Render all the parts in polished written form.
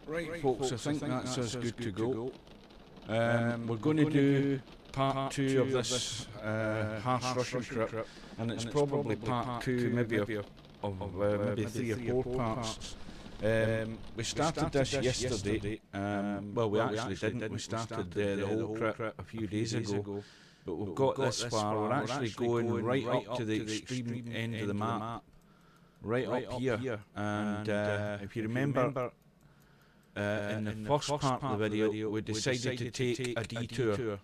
Right, folks, I think that's us good to go. We're going to do part 2 of this harsh Russian trip, and it's probably part 2, maybe maybe 3 or 4 parts. We started this yesterday. Well, we actually didn't. We started the whole trip a few days ago, but we've got this far. We're actually going right up to the extreme end of the map, right up here. And if you remember, in the first part of the video, we decided to take a detour.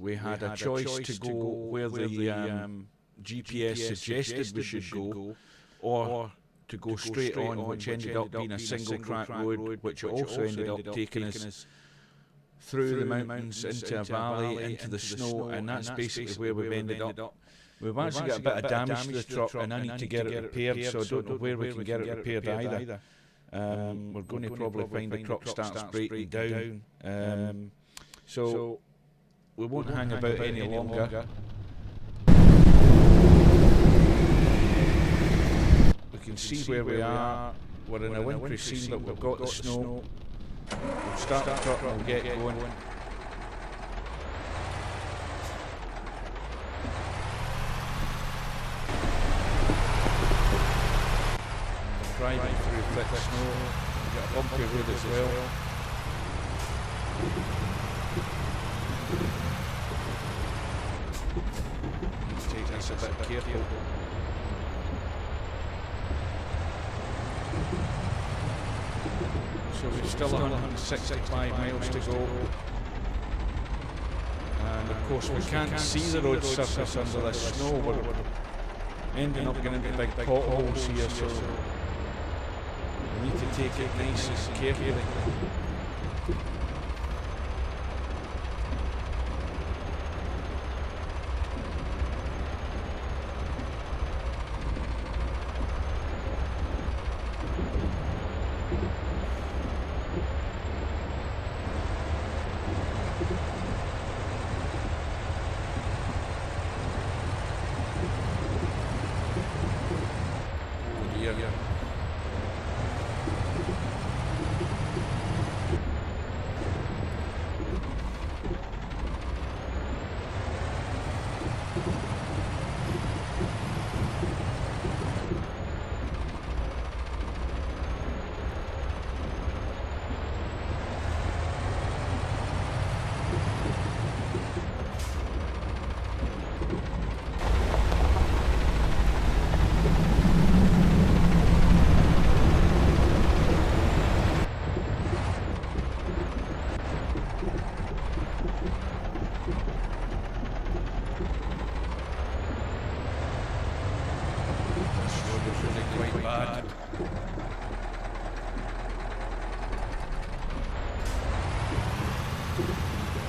We had a choice to go where the GPS suggested we should go, or to go straight on, which ended up being a single track road, which also ended up taking us through the mountains, into a valley, into the snow, and that's basically where we've ended up. We've actually got a bit of damage to the truck, and I need to get it repaired, so I don't know where we can get it repaired either. We're going to probably find the truck starts breaking down, so we won't hang about any longer. We can see where we are. We're in a wintry scene, but we've got the snow. We'll start the truck and we'll get going. Driving through thick snow, we've got a bumpy road as well. Take this a bit careful. So we've still 165 miles to go. And of course we can't see the road surface under the snow. We're ending up getting into big potholes here, so we need to take it nice and carefully.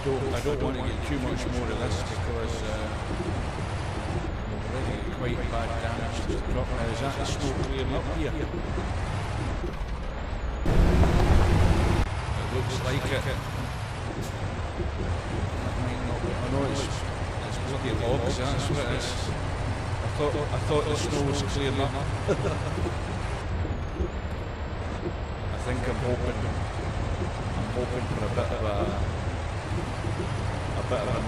I don't want to get too much more of this because we've already got quite bad damage to the truck. Now, is that the snow clearing up here? It looks like it. That might not be. I know it's bloody logs, that's what it is. I thought the snow was clearing up. I think I'm hoping for a bit of a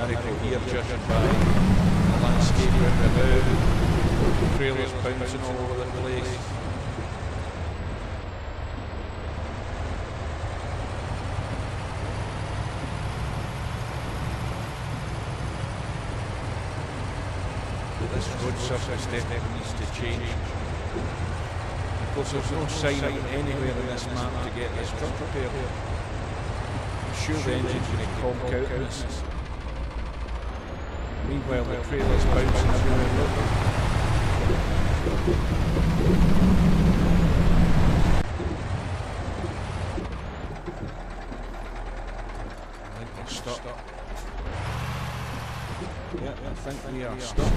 miracle here, judging by the landscape round about, trailers bouncing all over the place. But this road surface definitely needs to change. Of course, there's no sign anywhere in this map to get this truck repaired. I'm sure the engine's going to conk out on this. Meanwhile, the trailer's bouncing everywhere. I think we're stuck. Yeah, I think we are stuck.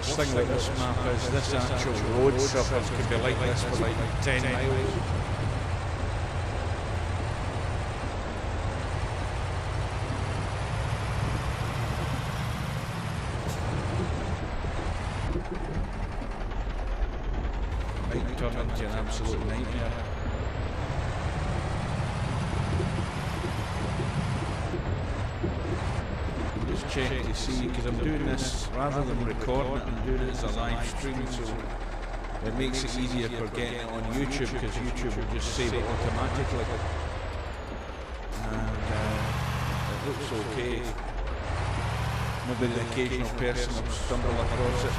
worst thing about this map is this actual road surface could be like this for like 10 miles. Might turn into an absolute nightmare. Check to see, because I'm doing this rather than recording it, I'm doing it as a live stream, so it makes it easier for getting it on YouTube, because YouTube will just save it automatically. And it looks okay. Maybe the occasional person will stumble across it.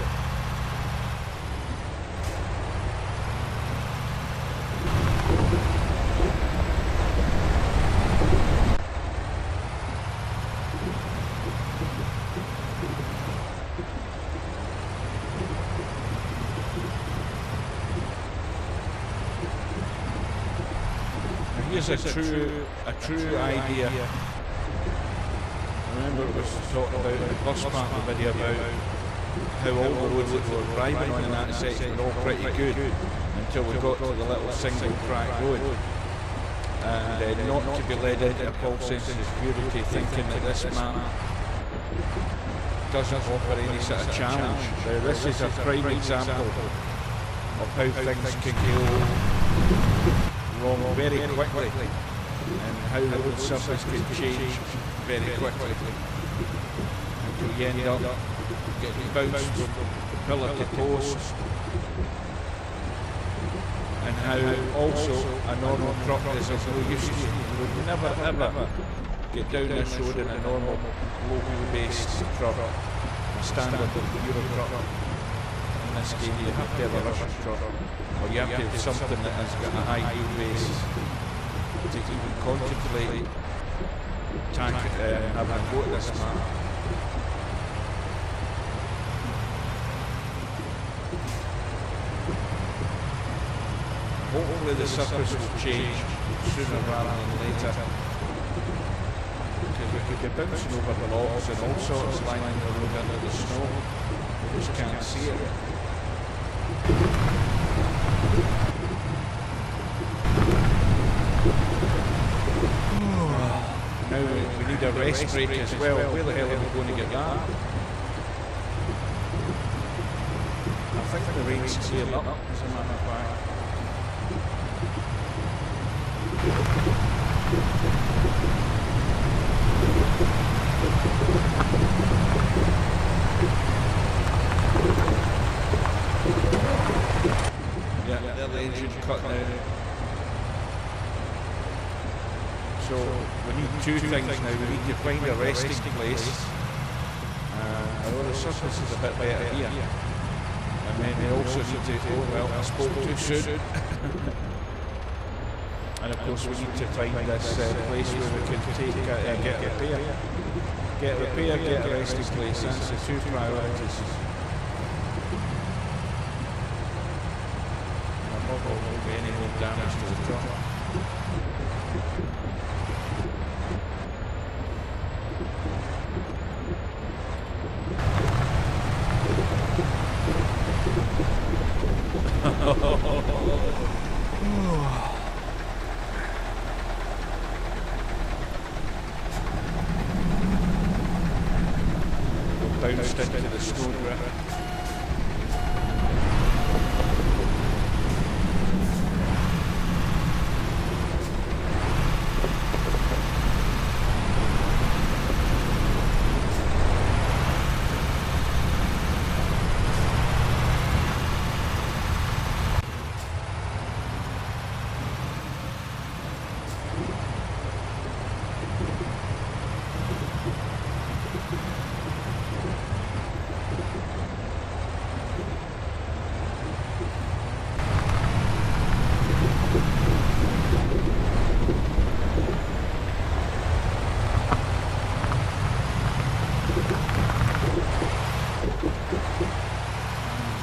Here's a true idea. I remember it was talked about in the first part of the video about how all the roads that we were driving on in that section were all pretty good until we got to the little single track road. And not to be led into a false sense of security thinking that this map doesn't offer any sort of challenge. Now, this is a prime example of how things can go wrong very quickly, and how the road surface can change very quickly until you end up getting bounced from pillar to post, and how also a normal truck is of no use to you. You would never ever get down this road in a normal local based truck, a standard Euro truck. In this game you have to have a Russian truck, or you have to have something that has got a high wheelbase to even contemplate having a go at this map. Hopefully the surface will change sooner rather than later, because we could be bouncing over the logs and all sorts lining the road under the snow. We just can't see it. Now we need a rest break as well. Where the hell are we going to get that? I think the rain's cleared up, as a matter of fact. Yeah, the engine cut now. So we need two things now. We need to find a resting place. Although the surface is a bit better here. And then we also need to, oh well, I spoke too soon. And of course we need to find this place where we can take get repair. Get repair, get a resting place. That's the two priorities. There won't be any more damage to the truck. Bounced into the snowdrift.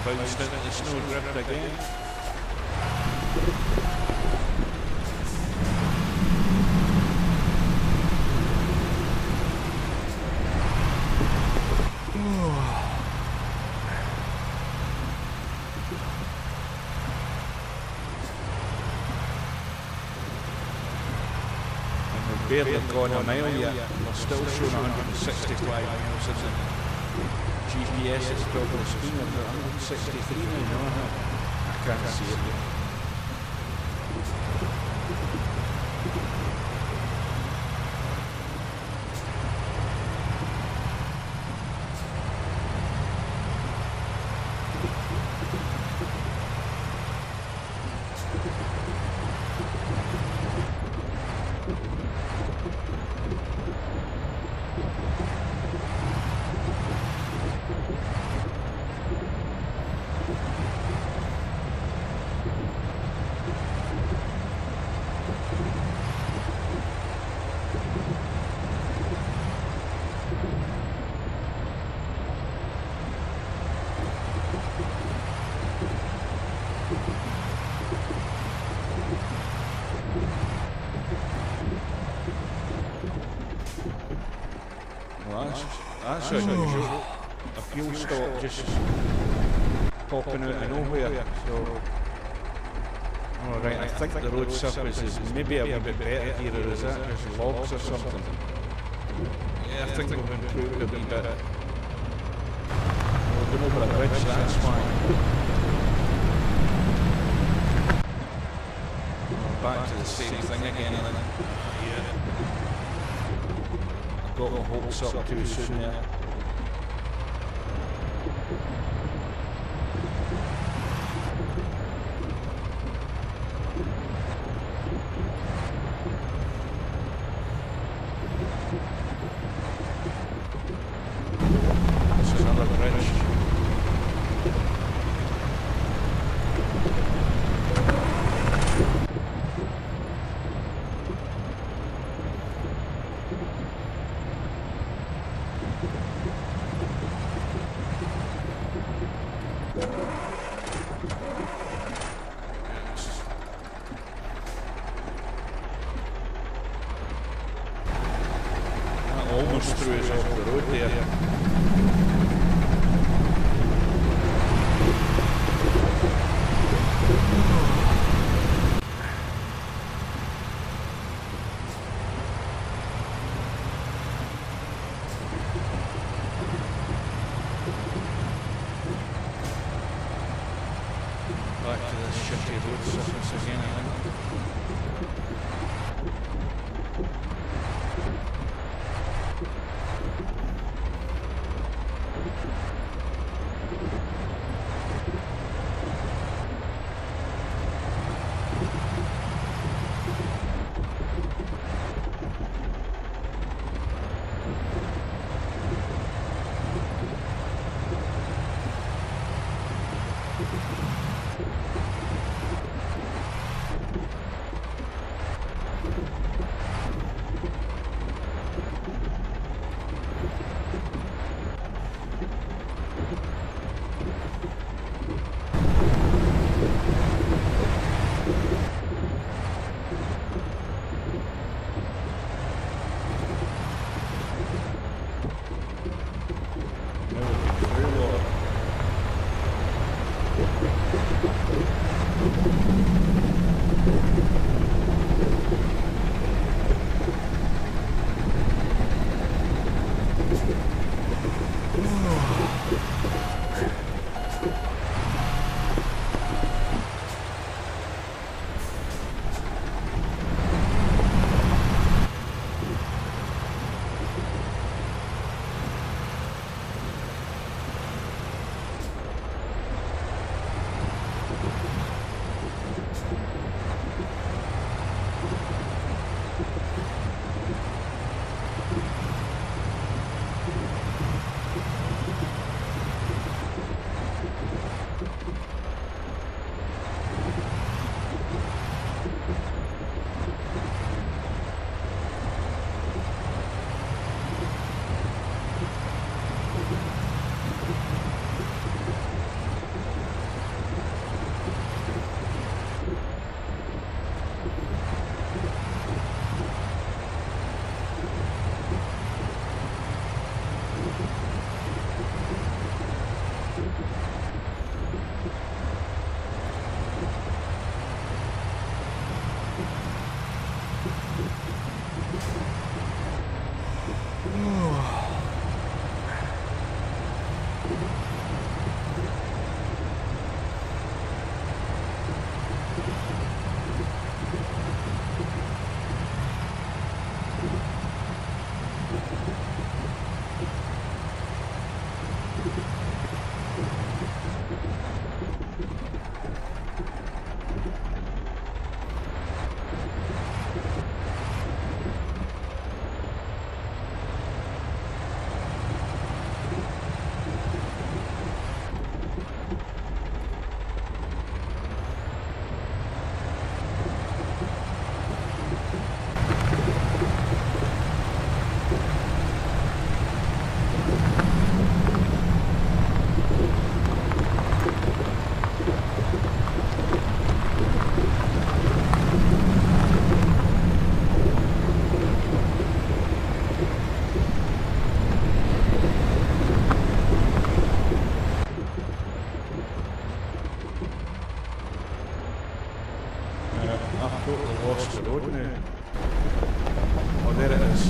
Bounced into the snowdrift again. barely gone a mile yet. We're still showing 165 miles in the GPS. It's probably screen at 163 now. I can't see it yet. That's unusual. A fuel stop just popping out of nowhere. So, alright, I think the road surface is maybe a wee bit better here, or is that just logs or something? Yeah, I think we've improved a wee bit. We're going over a bridge, that's fine. We're back to the same thing again, I think. Got my hopes up too soon there. This is another bridge. Almost threw us off the road there. Back to this shitty road surface again, I think. I've totally lost the road now. Oh, there it is.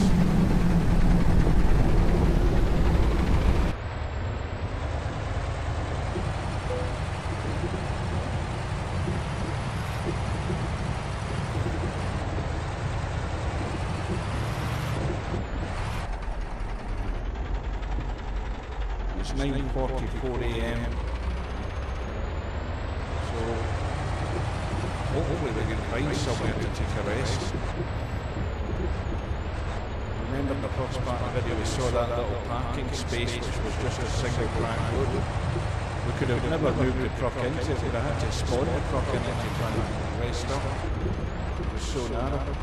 It's 9:44 AM. So hopefully we can find somewhere to take a rest. Remember the first part of the video we saw that little parking space which was just a single track road. We could have never moved the truck into it, we'd have had to spawn the truck in it to try and rest up. It was so narrow.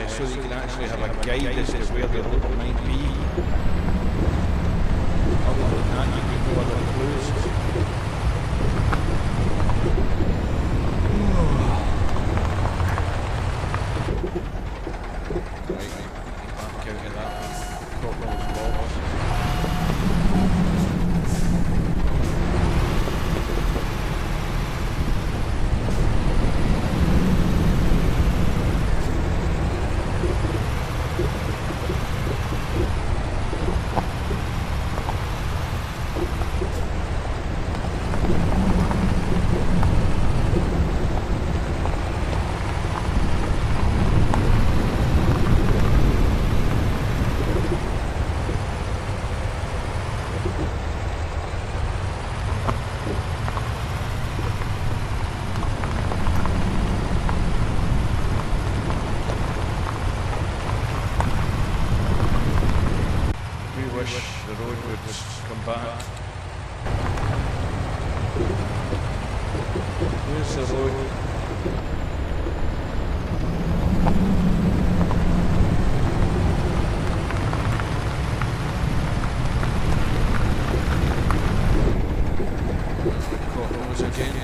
So that you can actually have a guide as to where the road might be. Other than that, you get no other clues. Back out of that. Got those logs. the road. Potholes again.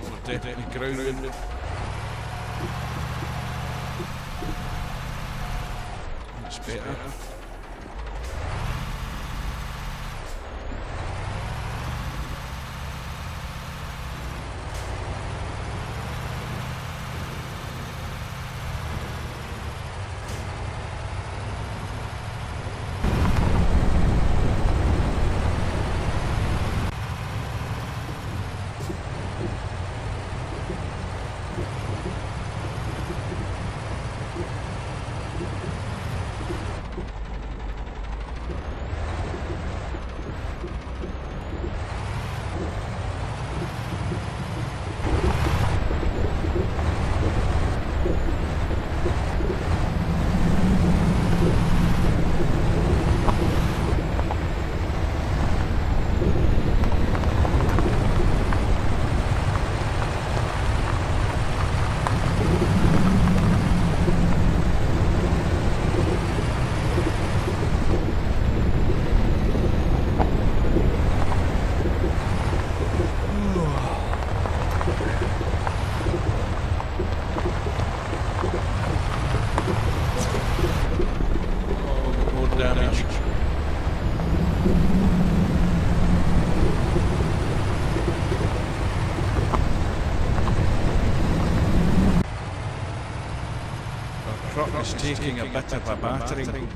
We're definitely grounded. That's better. Damage. Our truck is taking a bit of a battering.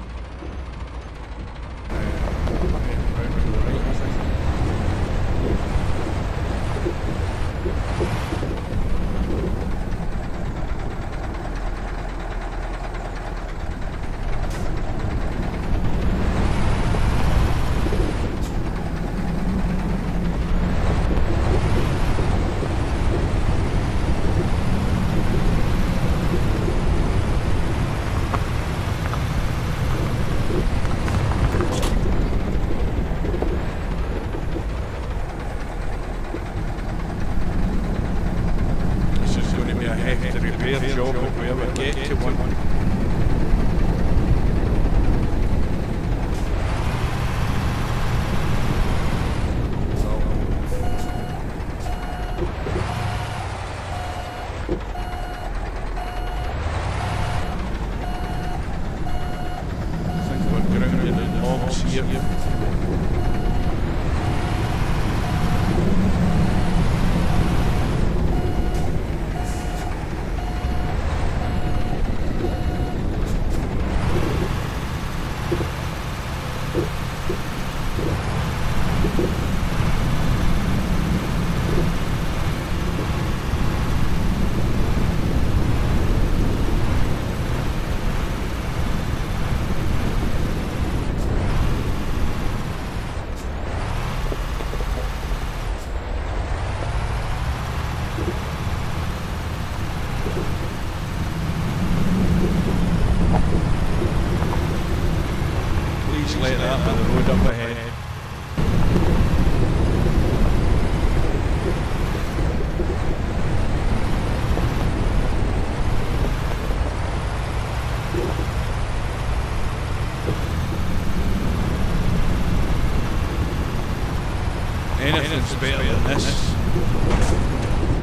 Repair job if we ever get to one. I think we're grounded in logs here. Like that on the road up ahead. Anything's better than this.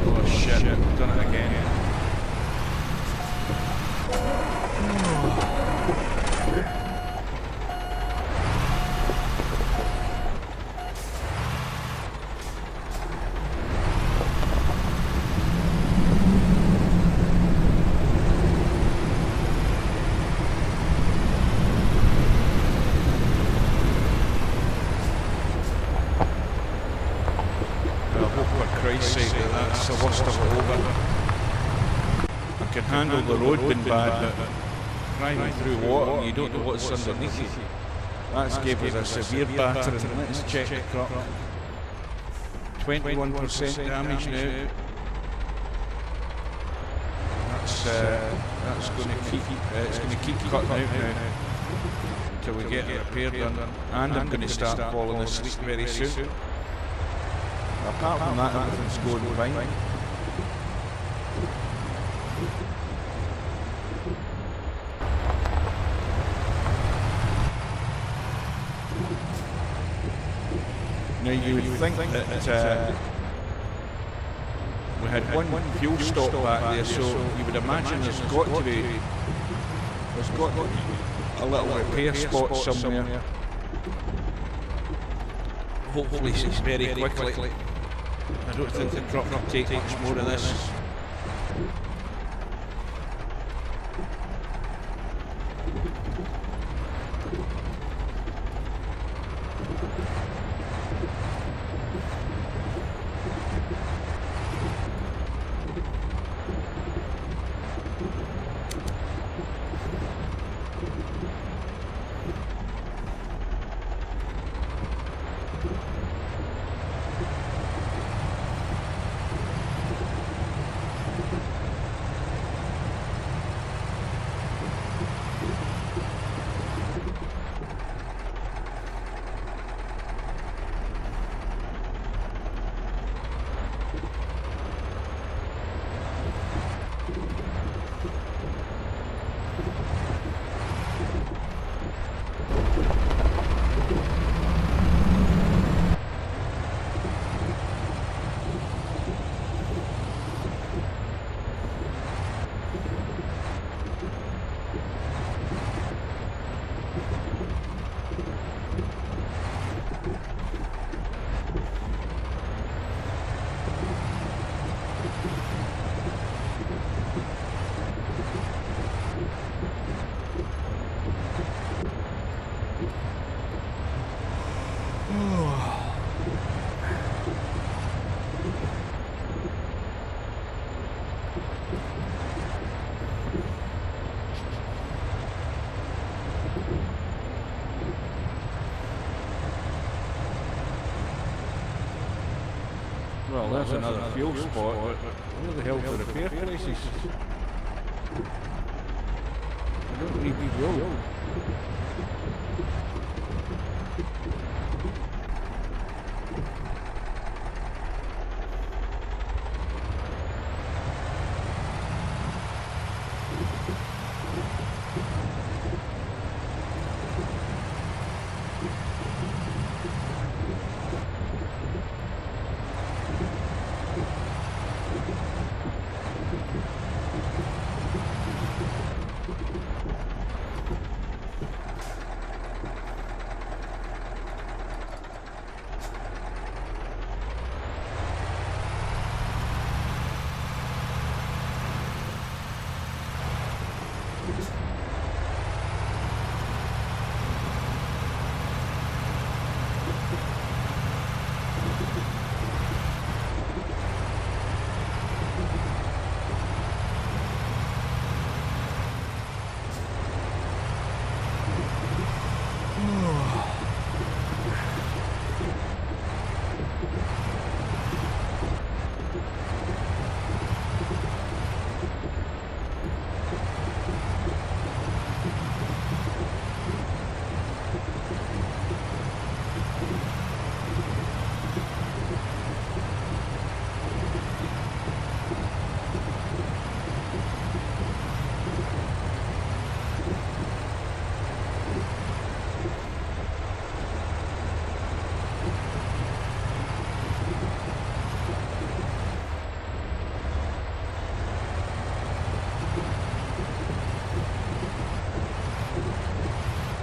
Oh shit, I've done it again. Christ's sake, that's the worst of it over. I can handle the road being bad, but driving through water and you don't know what's underneath you. That's gave us a severe battering. Let's check the truck. 21% damage now. That's going to keep. It's going to keep cutting out now until we get a repair done. And I'm going to start falling asleep very soon. Apart from that, everything's going fine. Now you would think that we had one fuel stop back there, so you would imagine there's got to be a little repair spot somewhere. Hopefully it's very quickly. I don't think the truck will take much more of this. Well, there's another fuel spot, but where the hell's the repair places? I don't need to go.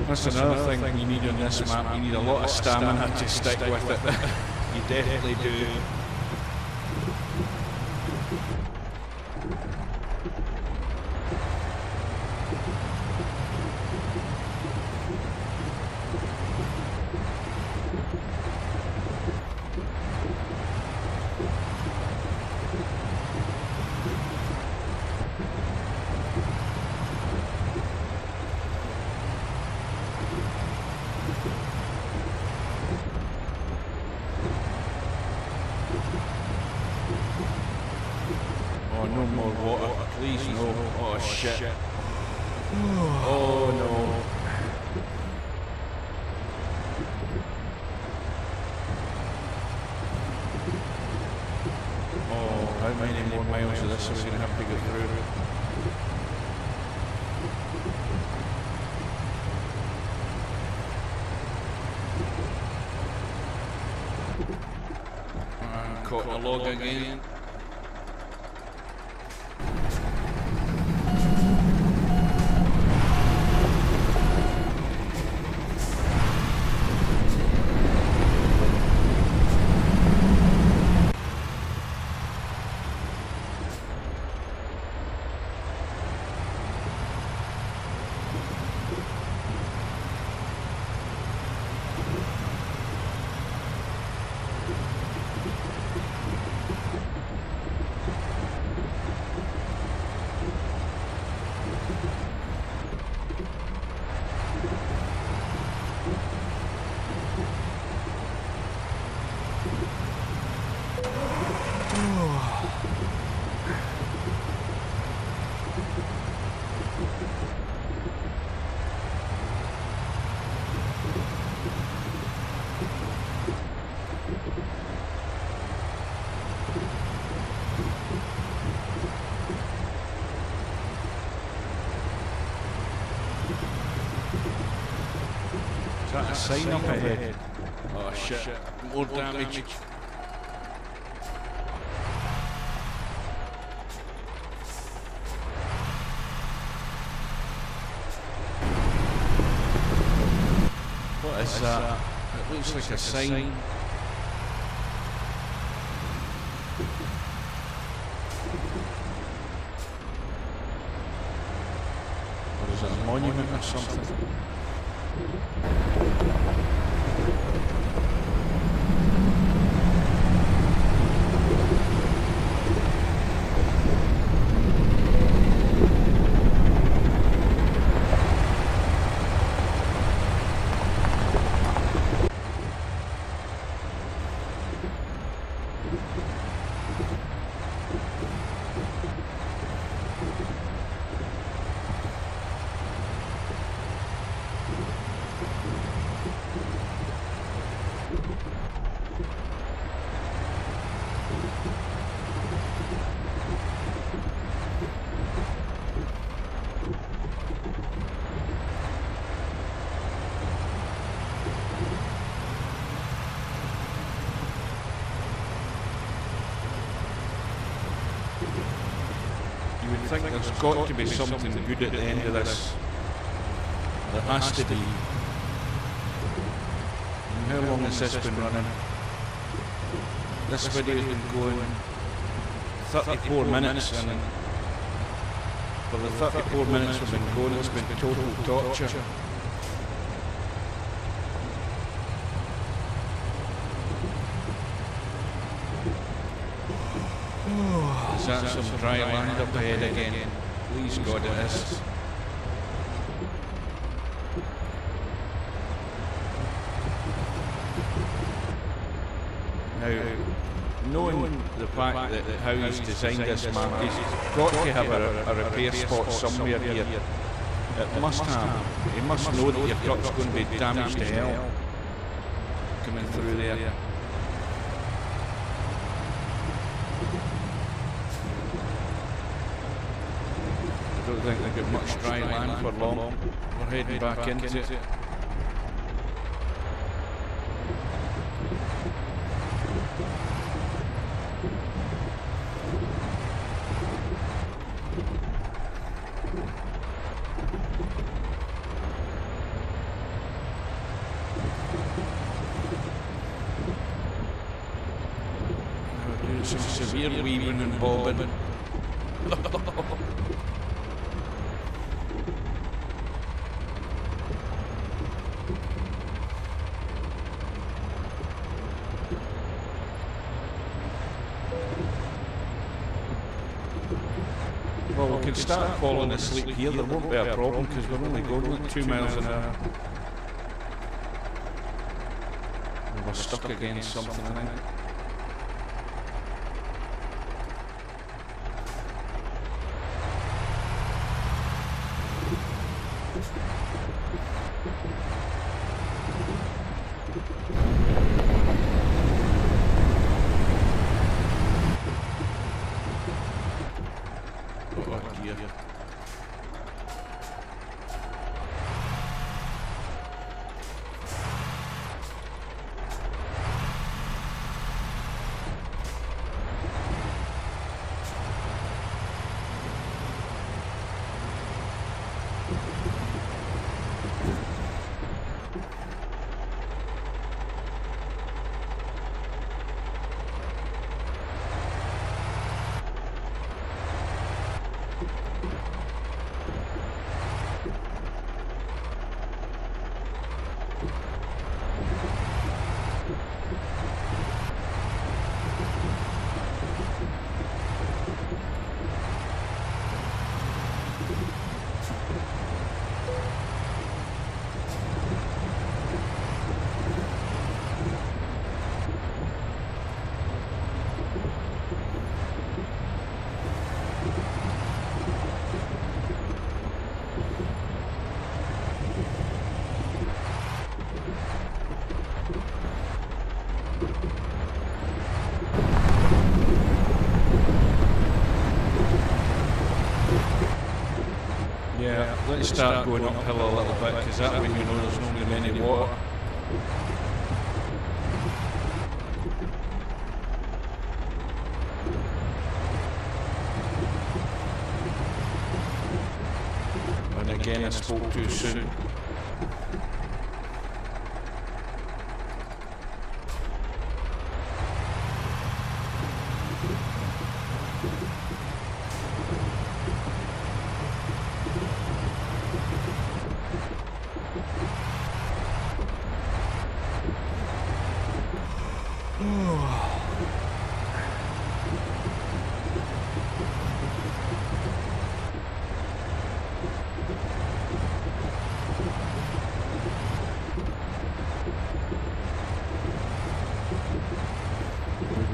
That's another thing you need on this map. You need a lot of stamina to stick with it. You definitely do. more water. Please no. Oh shit. Oh no. Oh, how many more miles of this are we going to have to go through? Caught a log again. Is that a sign up ahead? Oh shit, more damage. What is that? It looks like a sign. Or is it a monument or something? I think there's got to be something good at the end of this. There has to be. And how long has this been running? This video's been going 34 minutes, and for the 34 minutes we've been going, it's been total torture. Is that some dry land up ahead again? Please God it is. Now, knowing the fact that how he's designed this map, he's got to have a repair spot somewhere here. It must have. He must know that your truck's going to be damaged to hell coming through there. I don't think they've got much dry land for long. We're heading back into it. We're doing some severe weaving and bobbing. Well, we can start falling asleep here, there won't be a problem because we're only going like 2 miles an hour. And we're stuck against something, I think. Yeah, let's start going uphill a little bit, because that way you know there's not really any water. And again, I spoke too soon.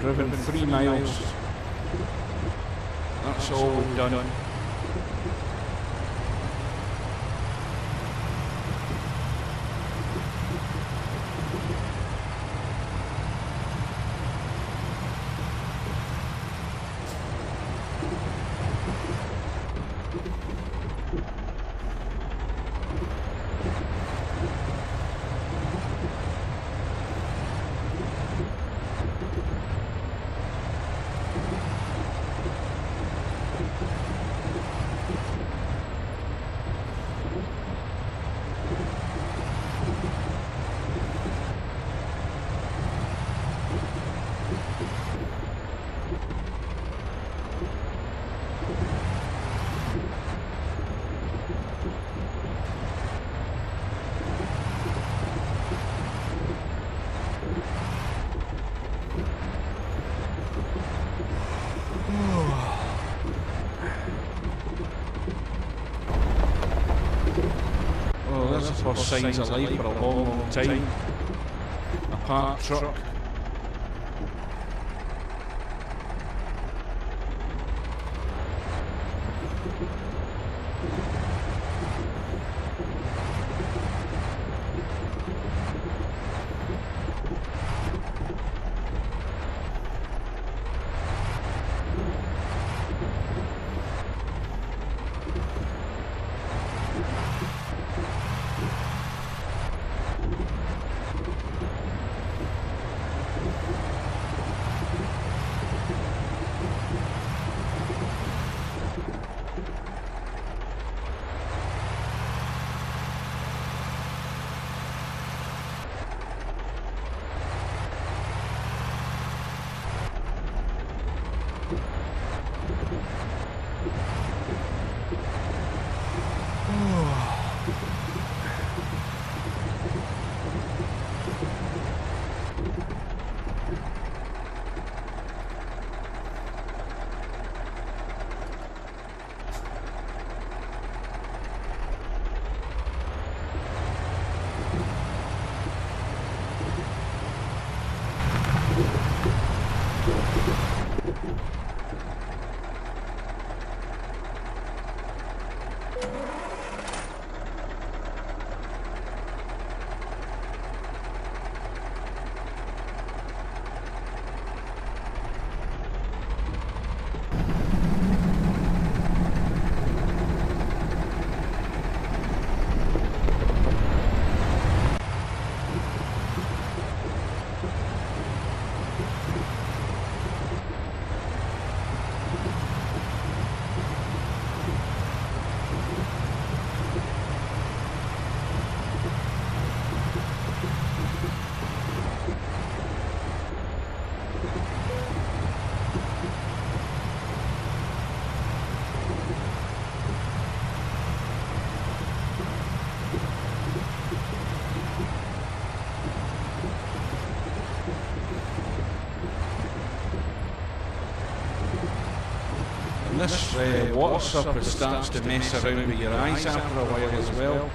Driven 3 miles. That's all we've done. First signs of life for a long, long time. A parked truck. This water surface starts to mess around with your eyes after a while as well.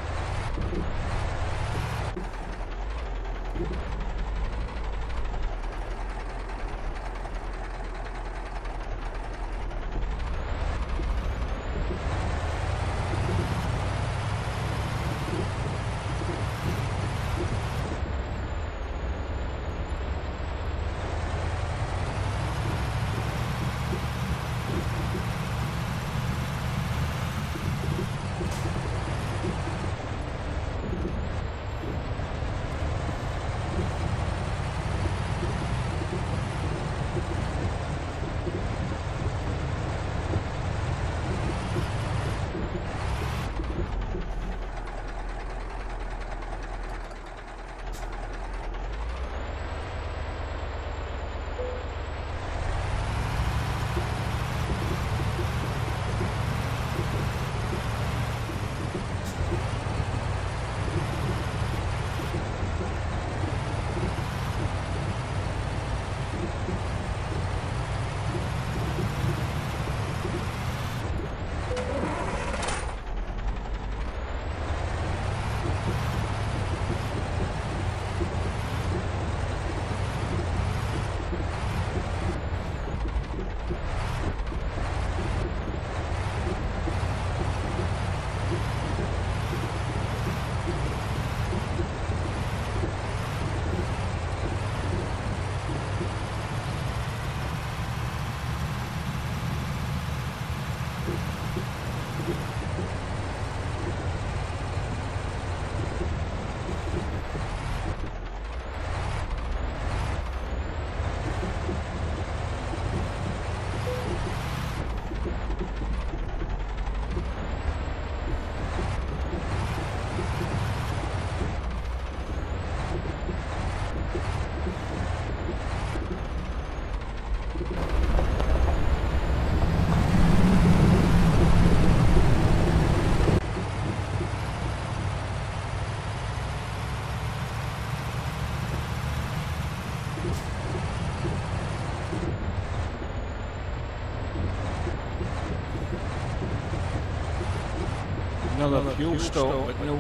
another fuel stop, but no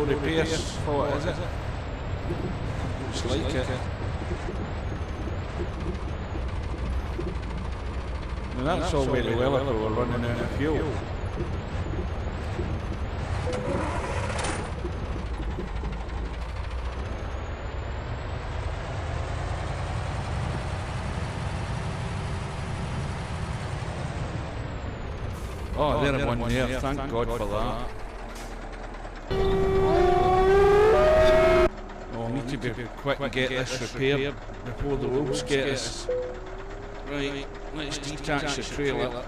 repairs for it, is it? Looks like it. Now that's all very well if we were running out of fuel. Oh, there's one there, thank God for that. Oh, we need to be quick and get this repaired before the wolves get us. Right, let's detach the trailer.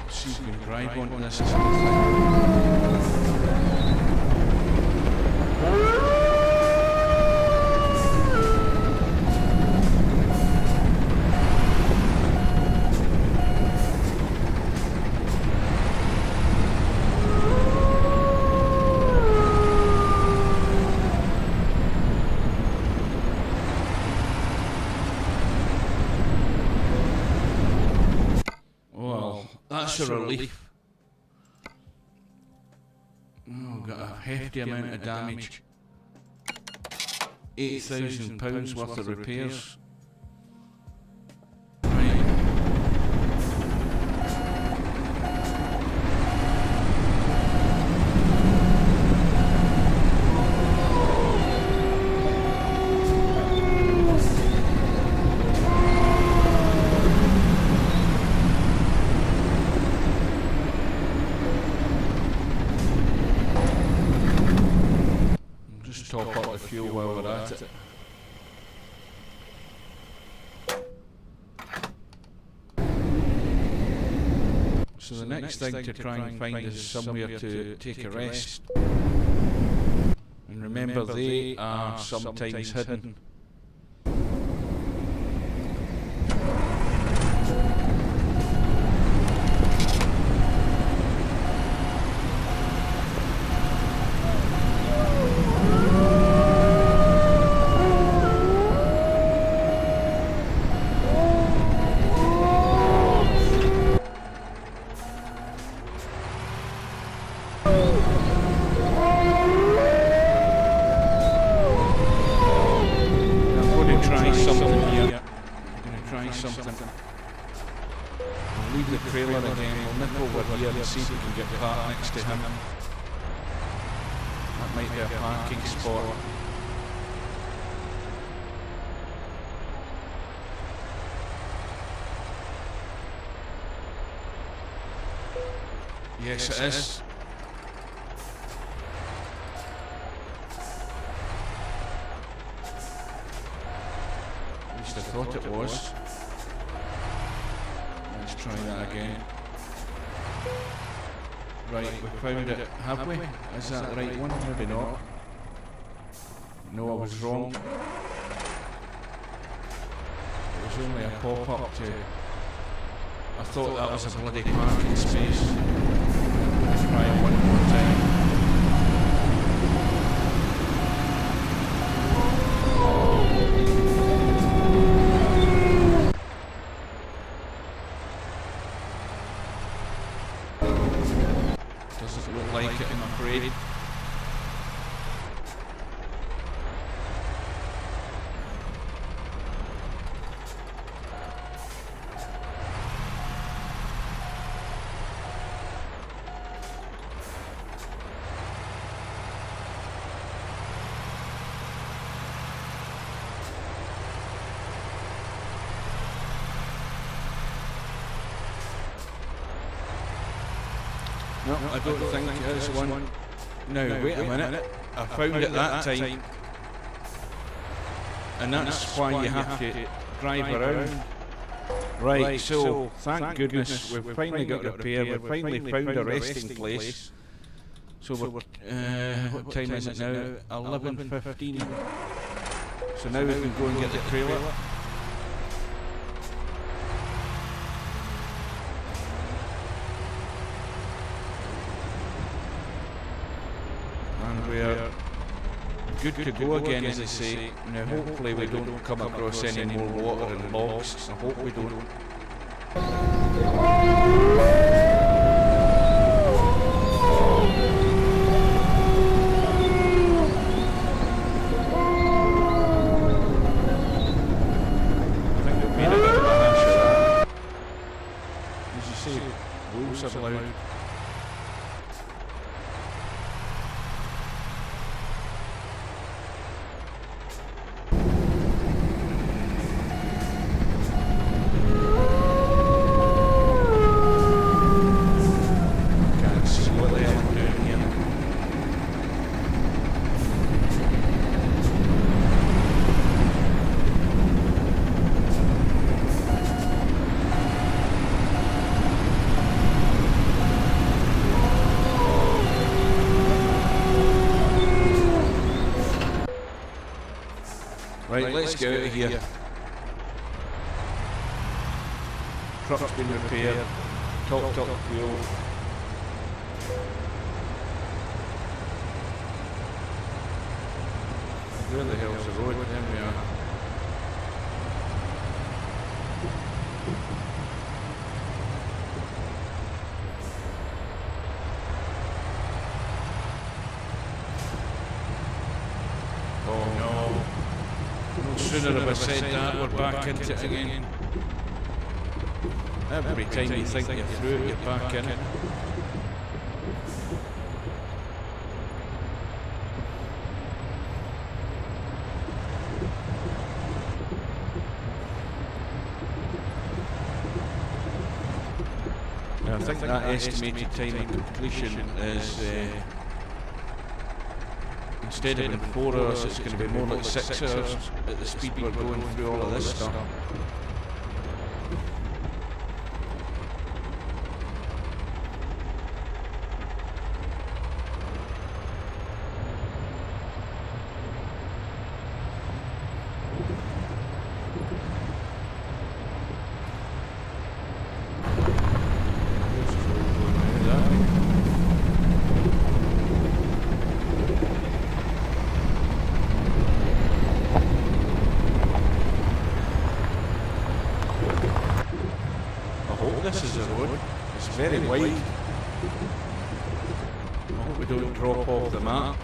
See if we can drive onto this thing. That's a relief. Oh, got a hefty amount of damage. £8,000 worth of repairs. Top up the fuel while we're at it. So the next thing to try and find is somewhere to take a rest. And remember, they are sometimes hidden. Leave the trailer again, we'll nip over here and see if we can get parked next to him. That might be a parking spot. Yes, it is. At least I thought it was. Let's try that again. Right, we found it, have we? Is that the right one? Maybe not. No, I was wrong. It was only a pop-up to... I thought that was a bloody parking space. Let's try it one more time. Doesn't look like it, I'm afraid. No, I don't think it is one. No, wait a minute. I found it that time. And that's why you have to drive around. Right, so thank goodness we've finally got repaired. We've finally found a resting place. So we're, what time is it now? 11:15. So now we can go and get the trailer. And we're good to go again, as I say. Now hopefully we don't come across any more water and logs. I hope we don't. Rules are allowed. Can't see what the hell I'm doing here. Right, let's get out of here. Truck's been repaired. Topped up fuel. Where the hell's the road? There we are. Oh no. No sooner have I said that, we're back into it again. Every time you think you're through it, you're back in it. Now I think that estimated time of completion is, instead of being 4 hours, it's going to be more like 6 hours at the speed we're going through all of this stuff. This is a road. It's very wide. I hope we don't drop off the map.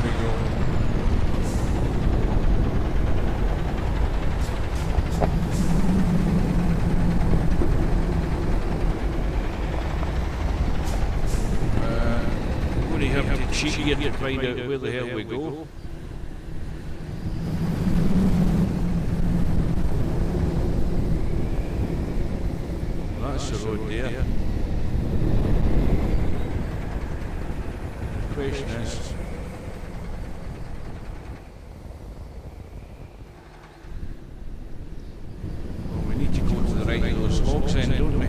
we go. We have to cheat here to find out where the hell we go. That's the road there. The question is, well, we need to go to the right of those logs then, don't we?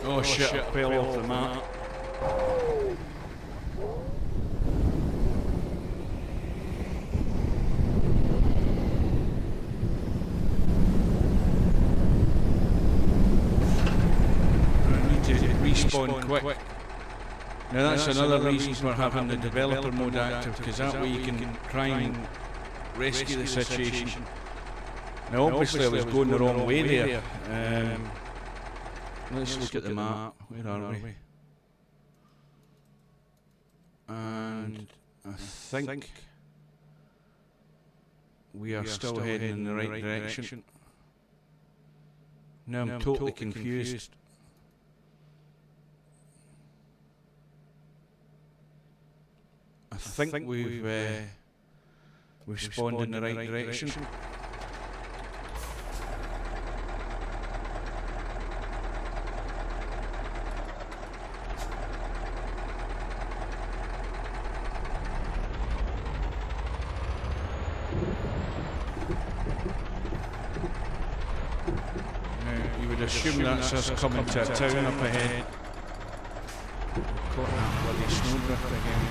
Oh shit, I fell off the map. I need to respawn quick. Now that's another reason for having the developer mode active, because that way you can try and rescue the situation. Now obviously I was going the wrong way there. Let's look at the map. Where are we? And I think we are still heading in the right direction. Now I'm totally confused. I think we've spawned in the right direction. Assume that's us coming to a town up ahead. Caught that bloody snowdrift again.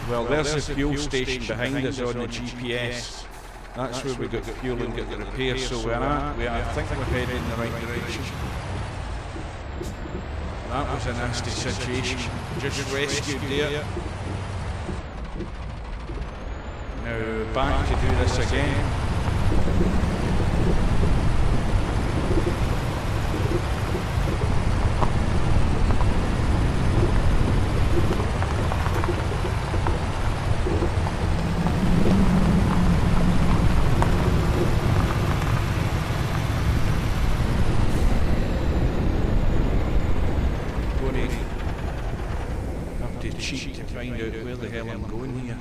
Well, there's the fuel station behind us on the GPS. That's where we got the fuel and get the repairs, so I think we're heading in the right direction. That was a nasty situation. Just rescued there. Now back to do this again. find out where the hell I'm going here.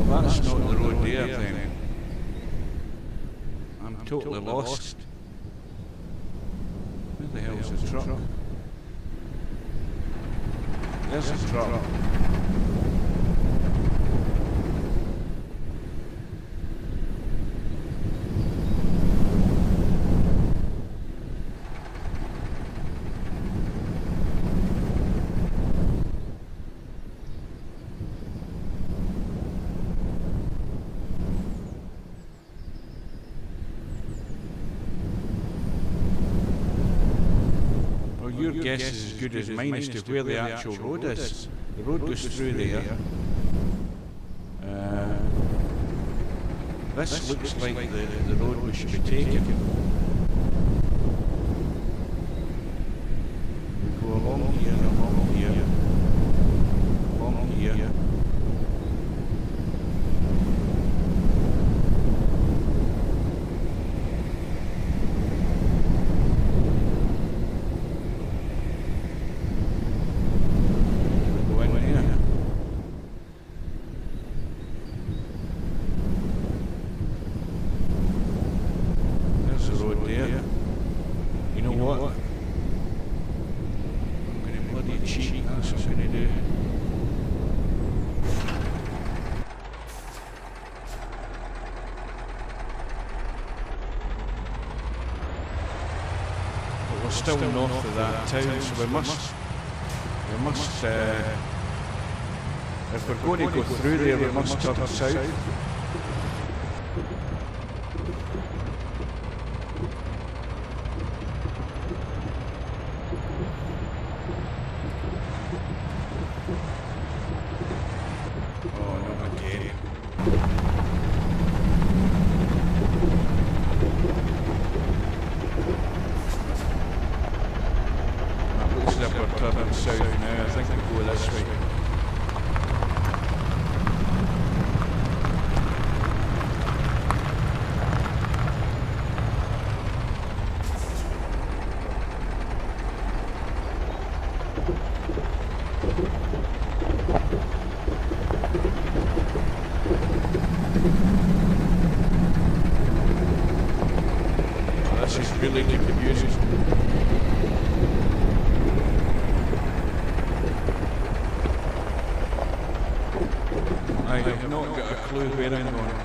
Well, that's not the road there then. I'm totally lost. Where the hell's the truck? There's a truck. Your guess is as good as mine as to where the actual road is. The road goes through there. This looks like the road we should be taking. We go along here and along here. Along here. Still north of that town, so we must if we're going to go through there, we must turn south. Oh, not again. We're turning south now. I think we'll go this way. Oh, this is really confusing. I have not got a clue where I'm going.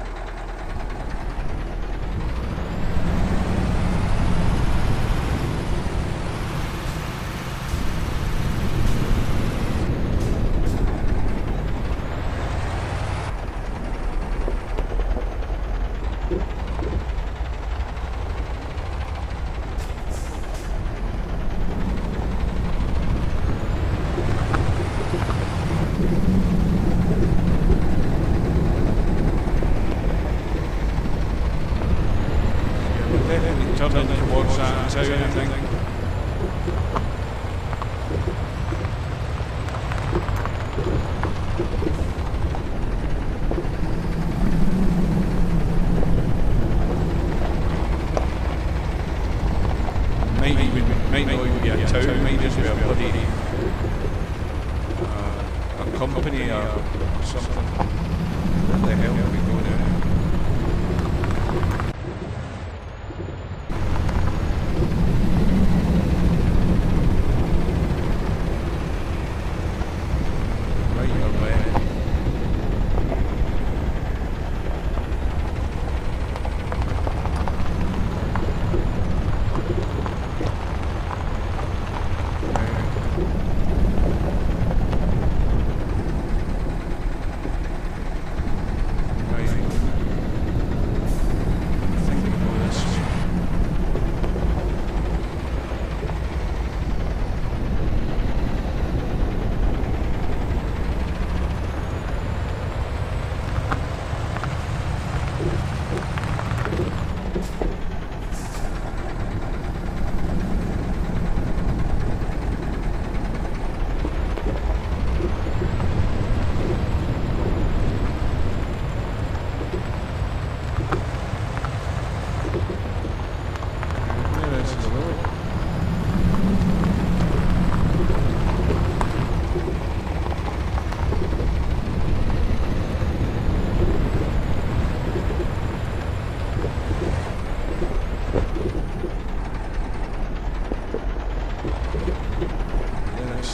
Turning towards that town, I think. Might not even be a town, might just be a bloody a company or something. Where the hell are we going now?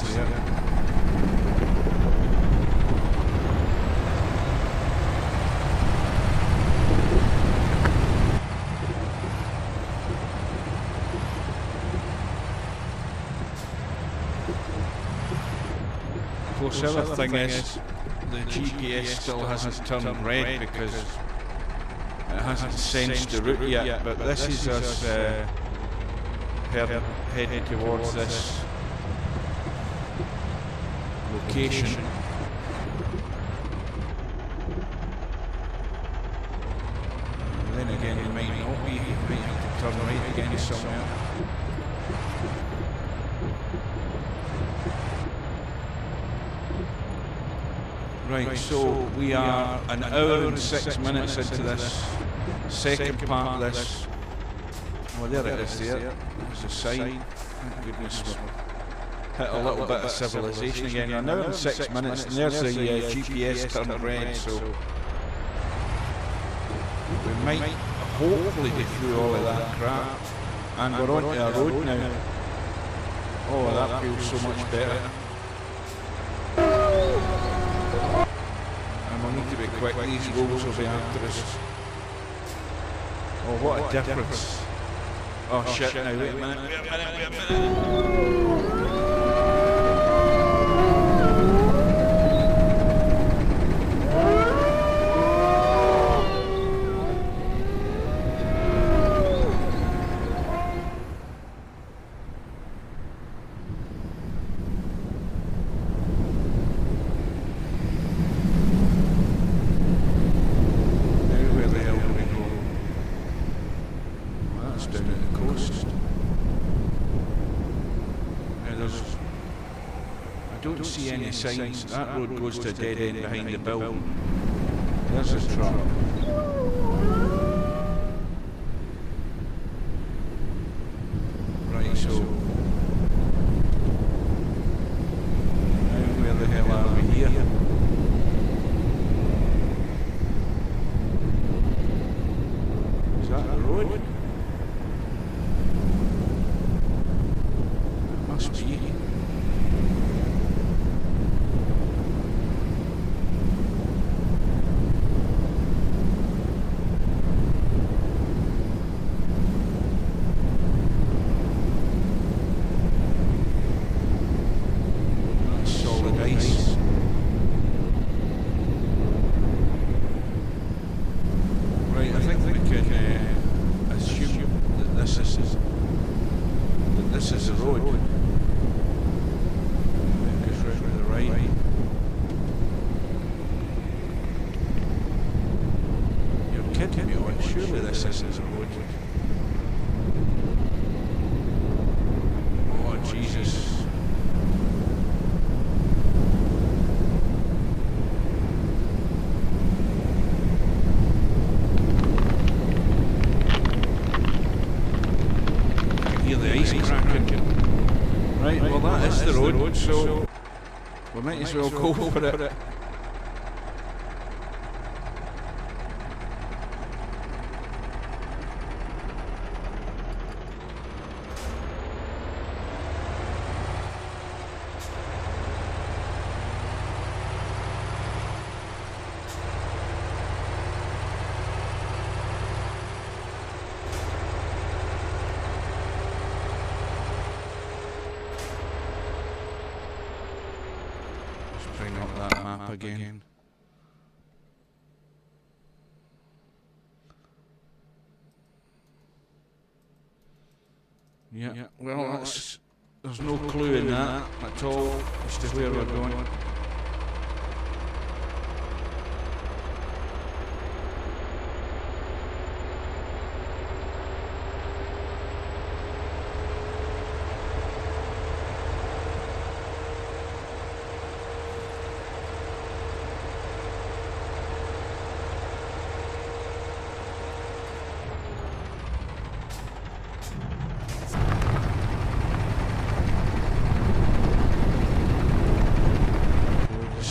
this there. Of course, the other thing is the GPS still hasn't turned red because it hasn't sensed the route yet, but this is us heading towards this location. And then again, it might not be, you might have to turn right again somewhere. Right, so we are an hour and 6 minutes into this second part of this. Well, there it is there. There's a sign. Thank goodness we've hit a little bit of civilization again. An hour and 6 minutes, and there's the GPS turned red, so we might hopefully get through all of that crap. And we're onto a road now. Oh, that feels so much better. We'll need to be quick, these wolves will be after us. Oh, what a difference. Oh shit, now wait a minute, wait a minute. Signs. That road goes to a dead end behind the building. There's a truck. Right, so now where the hell are we here? Is that the road? It must be. So we might as well go for it. Bring up that map again. Yeah, well, there's no clue in that at all as to where we're going.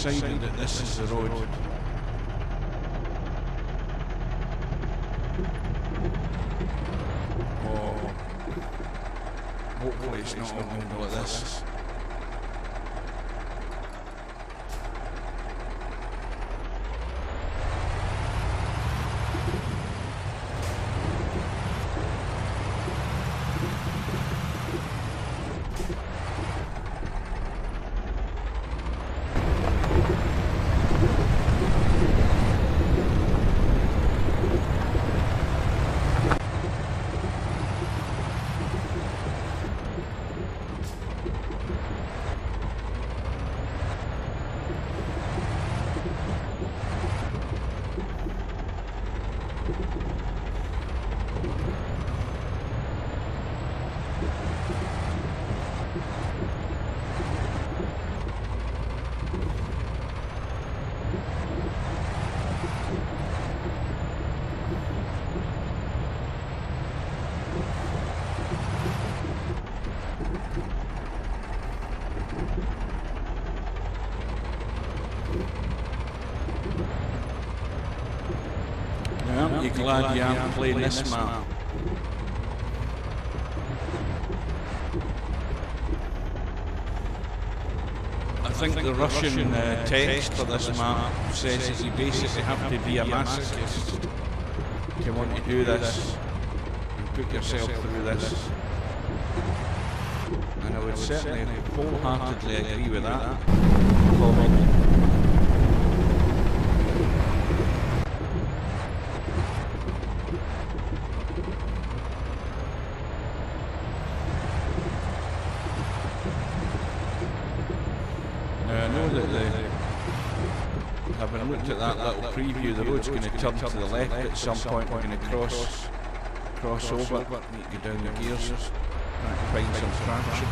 Decided that this is the road. Oh, hopefully it's not all like this. be glad you aren't playing this map. I think the Russian text for this map says that you basically have to be a masochist to want to do this and put yourself through this. And I would certainly wholeheartedly agree with that comment. Having looked at that little preview, the road's going to turn to the left at some point. We're going to cross over, need to go down the gears, trying to find some traction.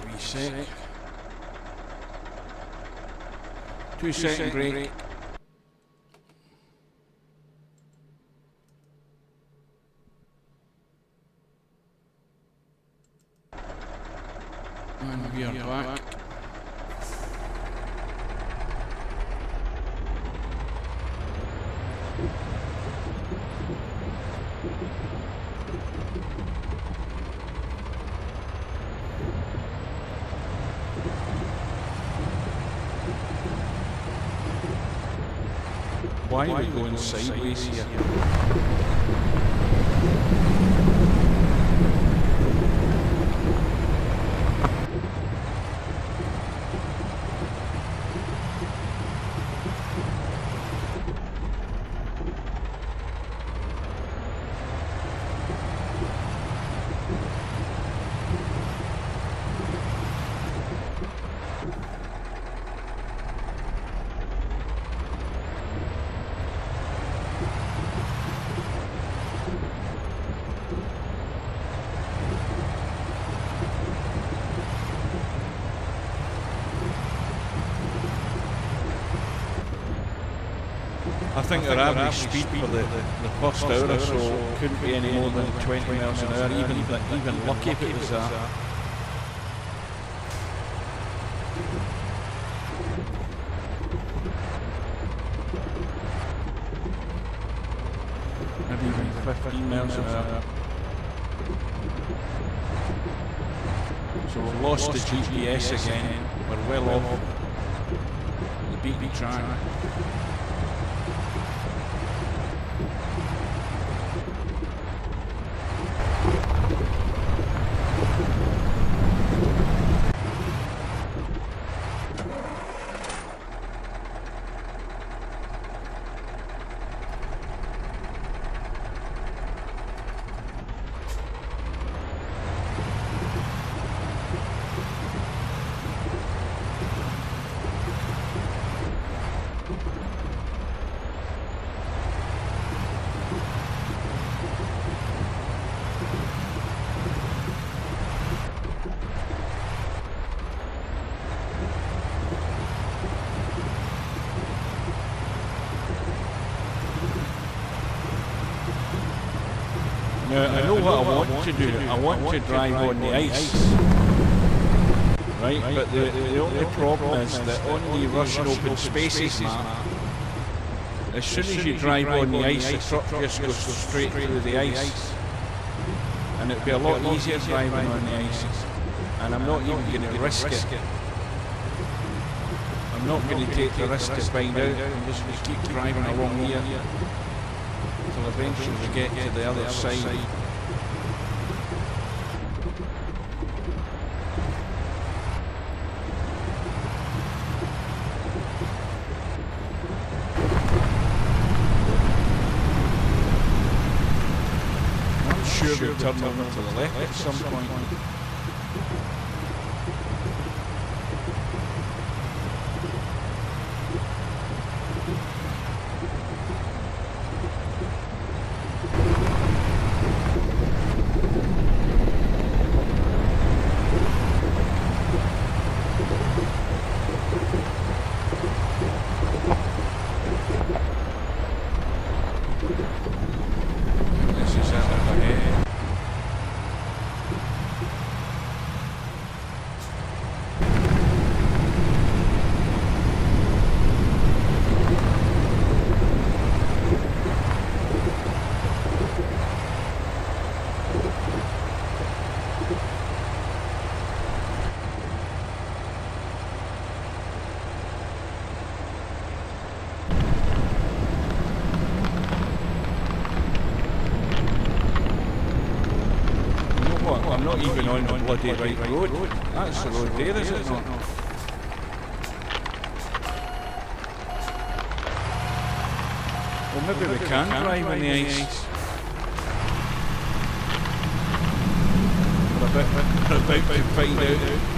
Reset. 2-second break. And we are back. Why are we going sideways here? I think our average speed for the first hour or so couldn't be any more than 20 miles an hour, even lucky if it was that. Maybe even 15 miles an hour. So we've lost the GPS again, we're well off the beaten track. Now, I know what I want to do. I want to drive on the ice, right? But the only problem is that on the Russian Open Spaces map, as soon as you drive on the ice, the truck just goes straight through the ice. and it'd be a lot easier driving on the ice. And I'm not even going to risk it. I'm not going to take the risk to find out. I'm just going to keep driving along here until eventually we get to the other side. I'm sure we'll turn over to the left at some point. I'm not even on the bloody right road. That's the road there, is it not? Well, maybe we can drive on the ice. We're about to find out.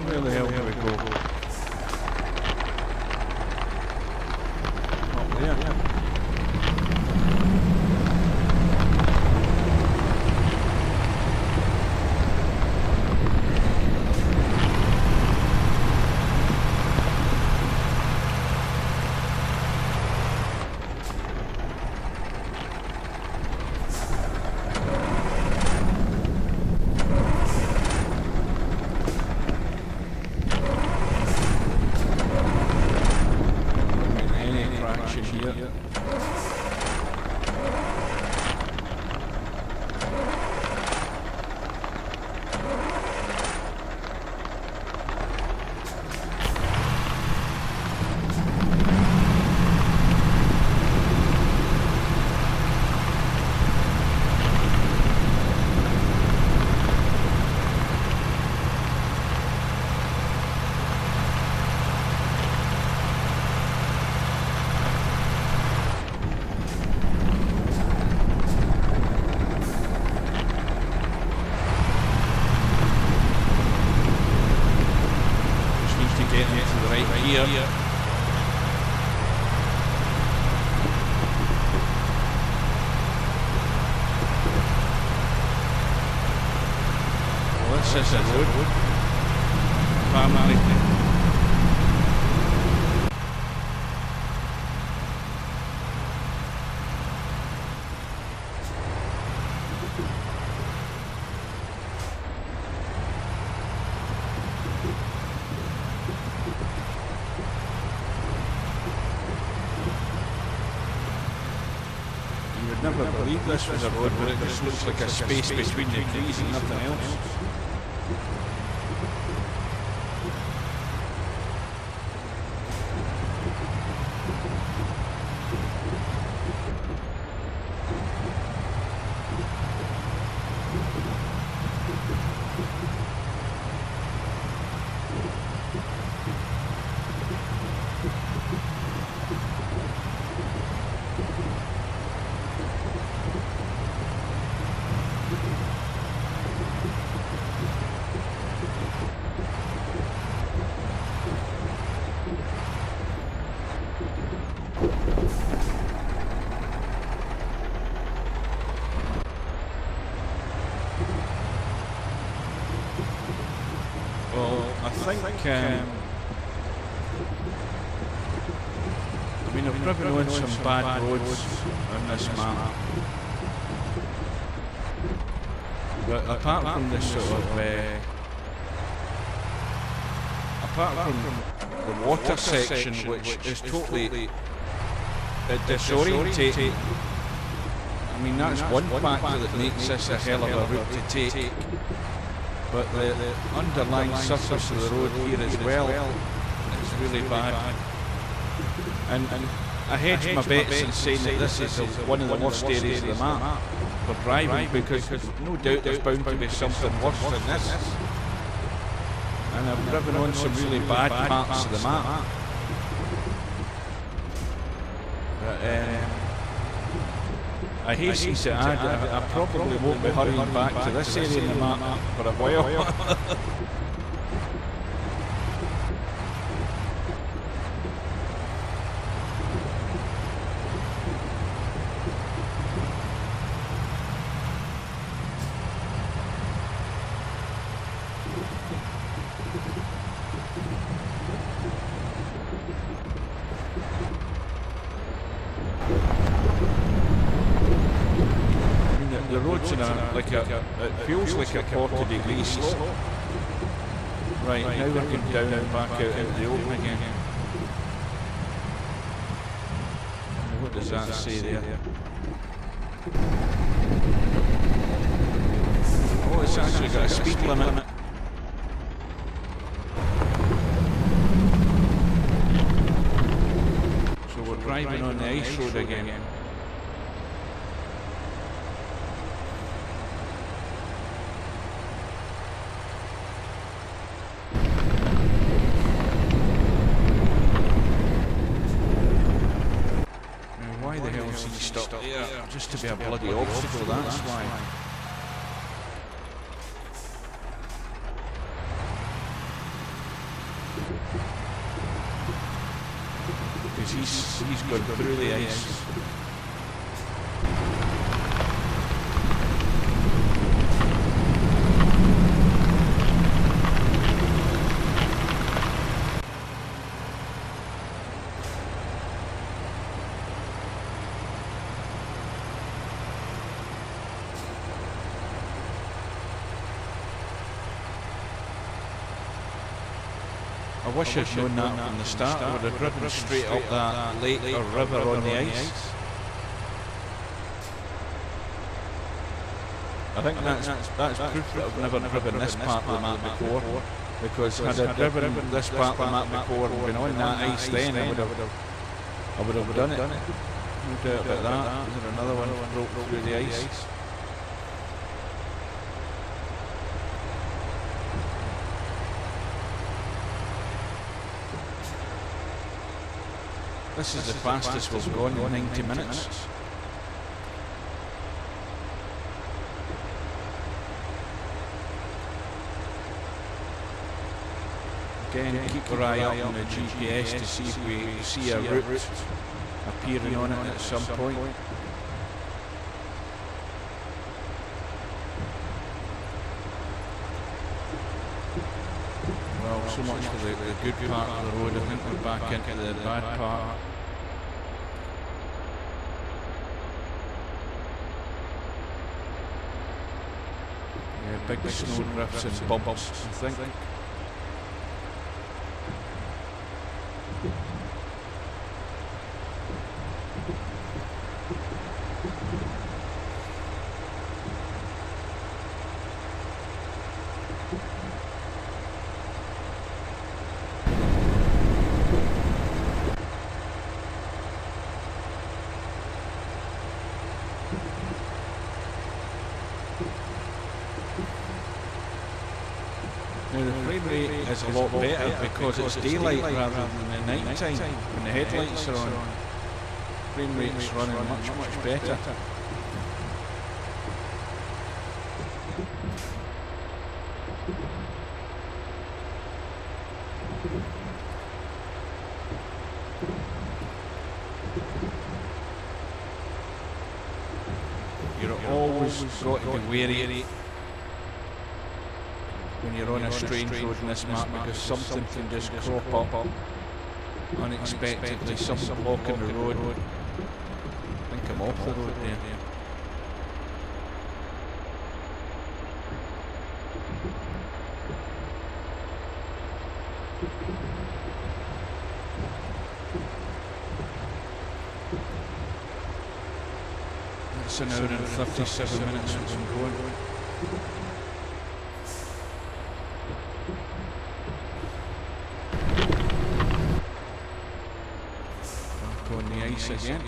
Where the hell do we go? Up there. This is a road. Family. You would never believe this was a road, but it just looks like a space between the trees and nothing else. Well, I think, I mean, I've driven on some bad roads on this map. But apart from this sort of, apart from the water section, which is totally disorientating, I mean, that's one factor that makes this a hell of a route to take. But the underlying surface of the road here as well is really bad. And I hedge my bets in saying that this is one of the worst areas of the map for driving, because no doubt there's bound to be something worse than this. And I've driven on some really bad parts of the map. But, I hasten to add, I probably won't be hurrying back to this area in the map for a while. The road's in it feels like a 40-degree slope. Right, now we're going down and back out into the open again. What does that say there? Oh, it's actually got a speed limit. So we're driving on the ice road again. Stop there, just to be a bloody obstacle, that's why. Because he's gone through the ice. I wish I'd known that from the start. I would have driven straight up that lake or river on the ice. I think that's proof that I've never driven this part of the map before. Because had I driven this part of the map before and been on that ice then, I would have done it. No doubt about that. Is there another one broke through the ice? This is the fastest we've gone in 90 minutes. Again, keep your eye up on the GPS to see if we see a route appearing on it at some point. Well, so much for the good part of the road. I think we're back into the bad part. Yeah, big snow drifts and bumps, I think. Now the frame rate is a lot better because it's daylight rather than the night time when the headlights are on. Frame rate's running much better. You're always got to be wary when you're on a strange road in this map, because something can just crop up unexpectedly, something blocking the road. I think I'm off the road there. It's an hour and 57 minutes since I'm going. Back on the ice again.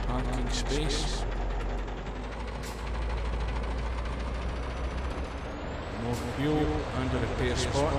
Parking space. More fuel and a repair spot.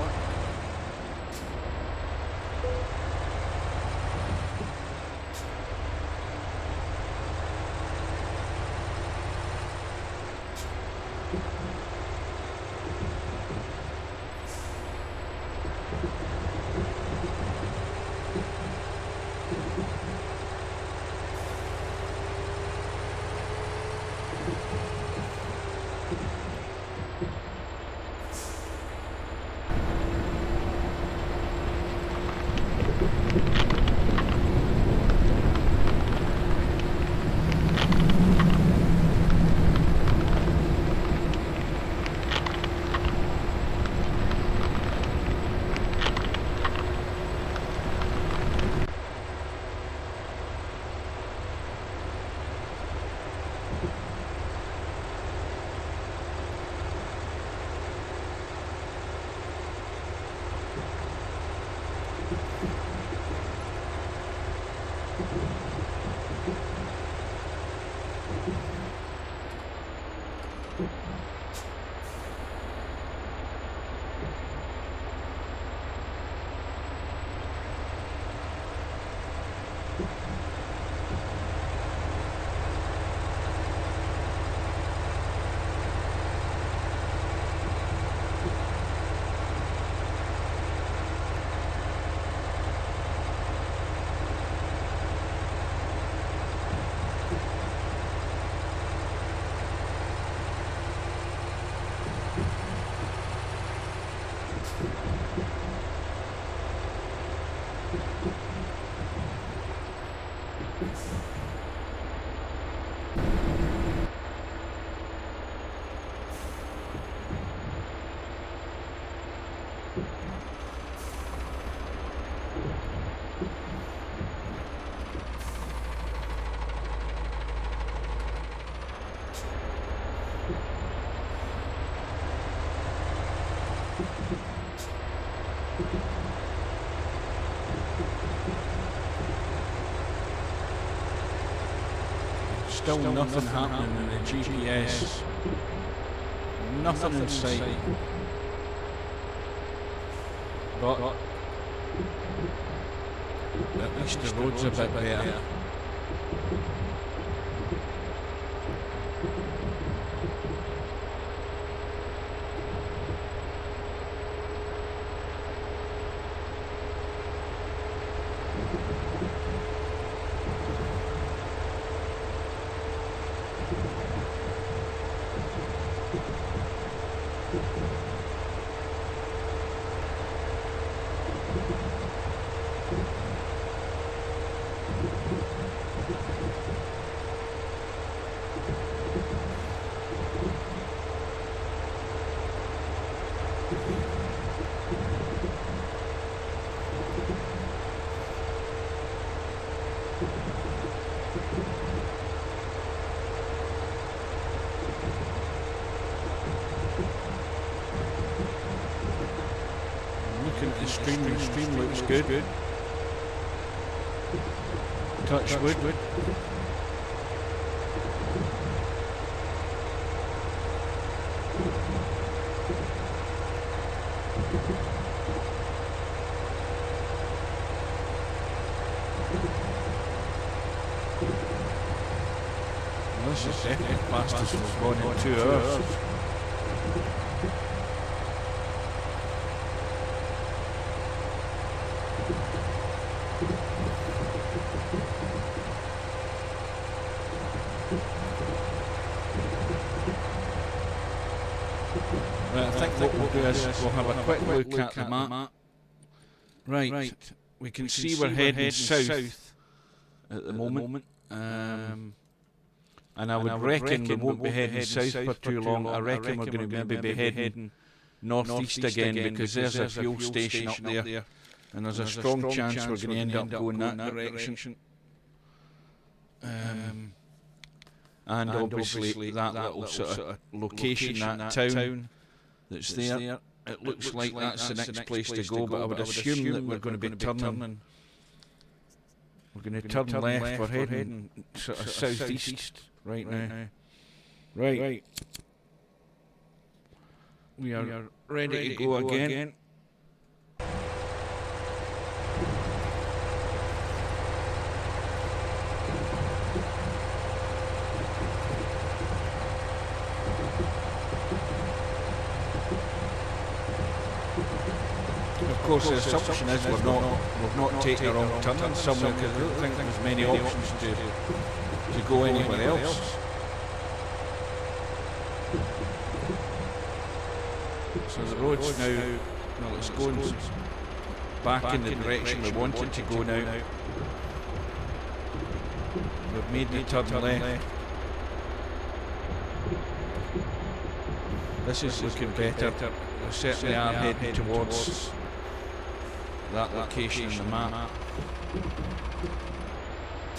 Still nothing happening in the GPS. Nothing in sight. But at least the road's a bit better. looking at the stream looks good. Touch wood. This is definitely the fastest we've gone in 2 hours. Right, I think what we'll do is we'll have a quick look at the map. Right, we can see we're heading south at the moment. And I would reckon we won't be heading south for too long. I reckon we're going to maybe be heading northeast again, because there's a fuel station up there, and there's a strong chance we're going to end up going that direction. And obviously that little sort of location, that town that's there, it looks like that's the next place to go, but I would assume that we're going to be turning. We're going to turn left, we're heading sort of southeast right now. Right. We are ready to go again. Of course, the assumption is we're not taking a wrong turn on somewhere, because I don't think there's many options to go anywhere else. So the road's now, well, it's going back in the direction we wanted to go now. We've made the turn left. This is looking better. We certainly are heading towards that location on the map.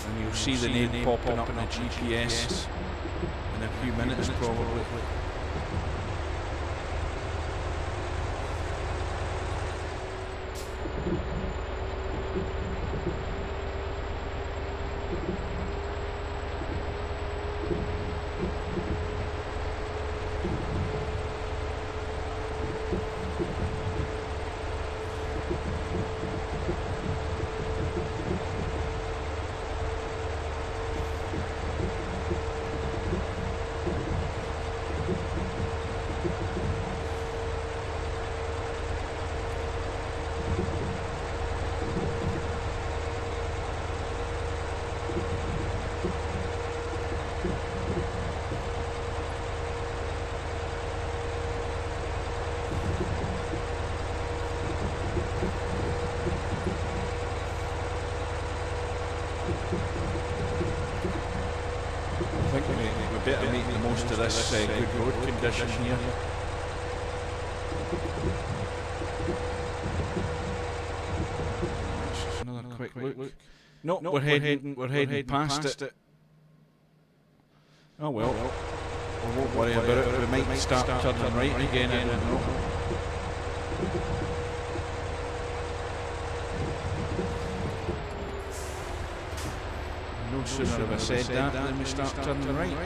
And you'll see the name popping up in the GPS in a few minutes probably. I think we better make the most of this good road condition here. Just another quick look. No, we're heading past it. Oh well. We won't worry about it. We might start turning right again. I don't know. No sooner have I said that than we start turning right.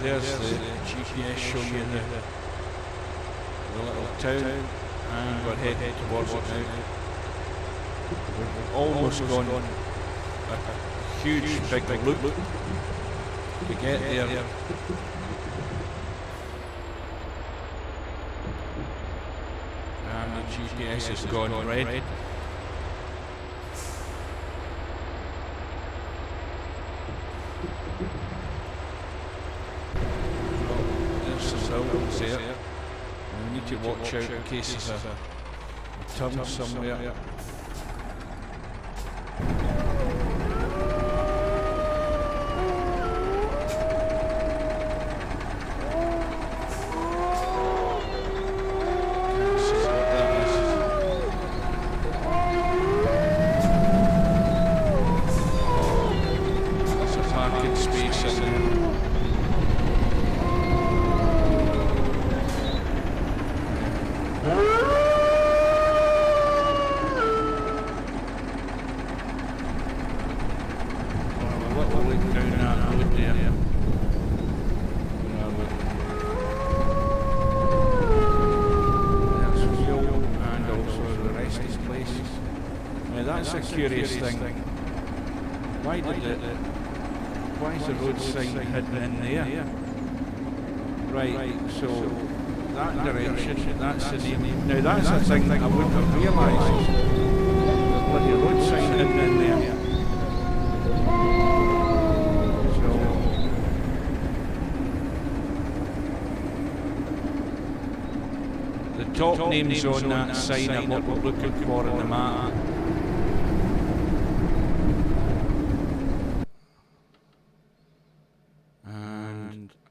There's the GPS showing you the little town, and we're heading towards it now. We've almost gone a huge big loop to get there. And the GPS has gone red. Sillits there. And we need to watch out in case there's a turn somewhere. That's a curious thing. Why is the road sign hidden in there? Right, so that direction, that's the name. Now that's a thing that I wouldn't have realised. There's bloody road sign hidden in there. So the top names on that sign are what we're looking for in the map.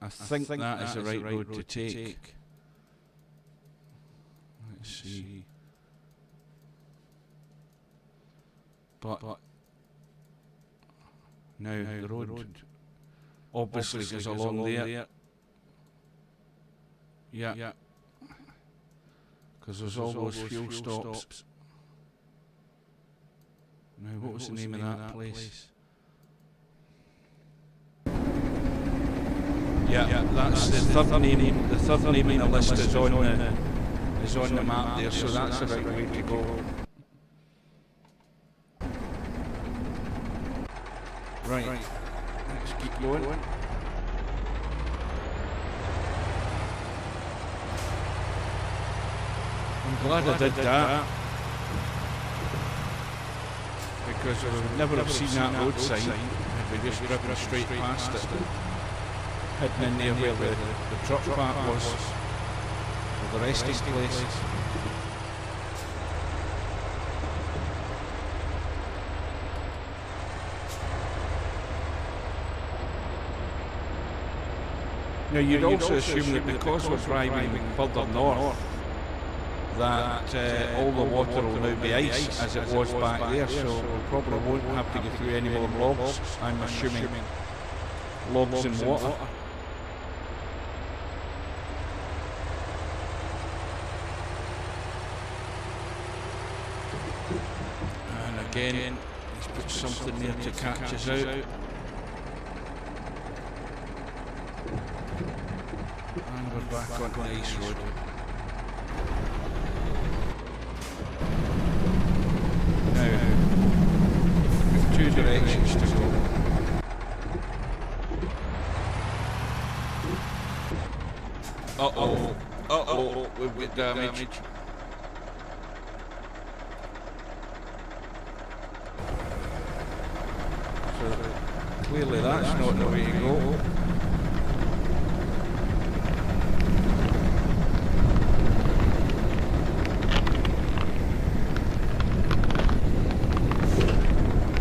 I think that is the right road to take. Let's see. But now the road obviously goes along there. Yeah. Because there's all those fuel stops. Now what was the name of that place? Yeah, that's the third name. The third name in the list is on the map there, so that's the right way to go. Right, let's keep going. I'm glad I did that, because I would never have seen that road sign if we just driven straight past it. Hidden in there where the truck park was, or the resting place. Now you'd also assume that because we're driving further north, that all the water will now be ice as it was back there, so we probably won't have to go through any more logs, I'm assuming. Logs and water. Again, he's put something there to catch us out. And we're back on the ice road. Now, we've two directions to go. Uh-oh, we've got damage. Clearly that's not the way to go.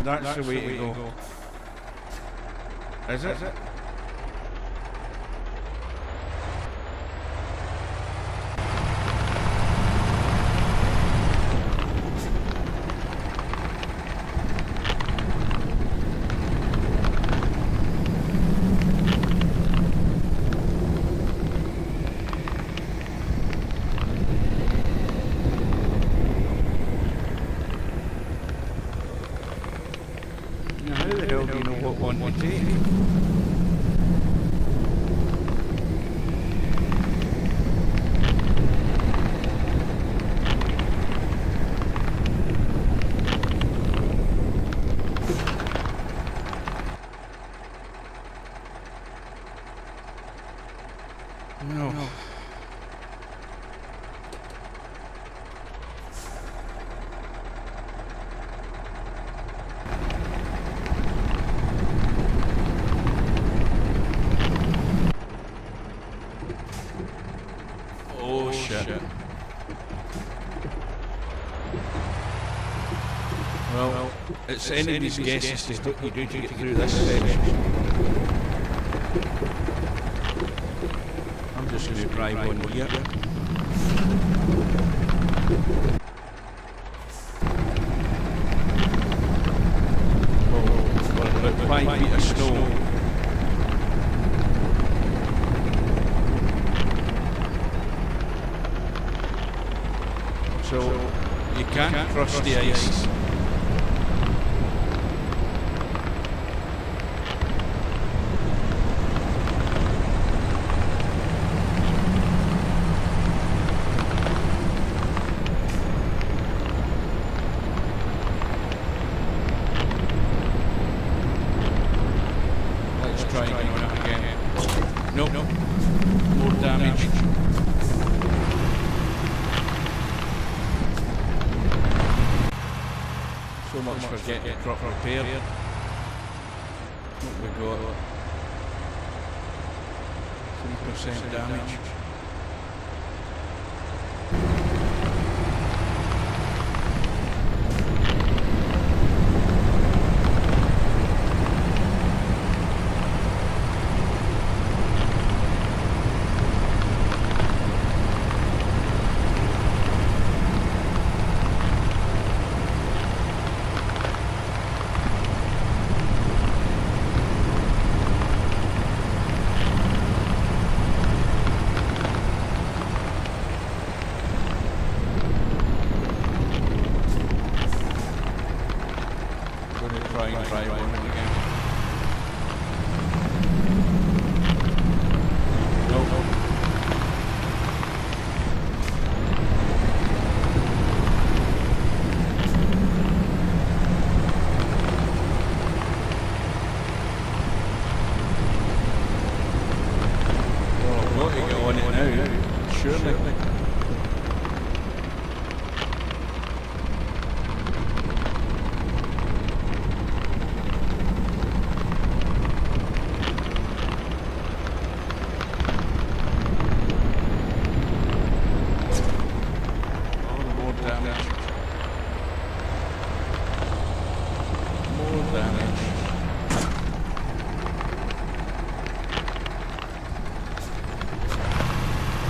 That's the way to go. Is it? No. it's anybody's guess as to what you do to get through this section. I'm just going to drive on here. About 5 feet of snow. So you can't cross the ice. So much for getting the crop repaired. What we got? 3% damage.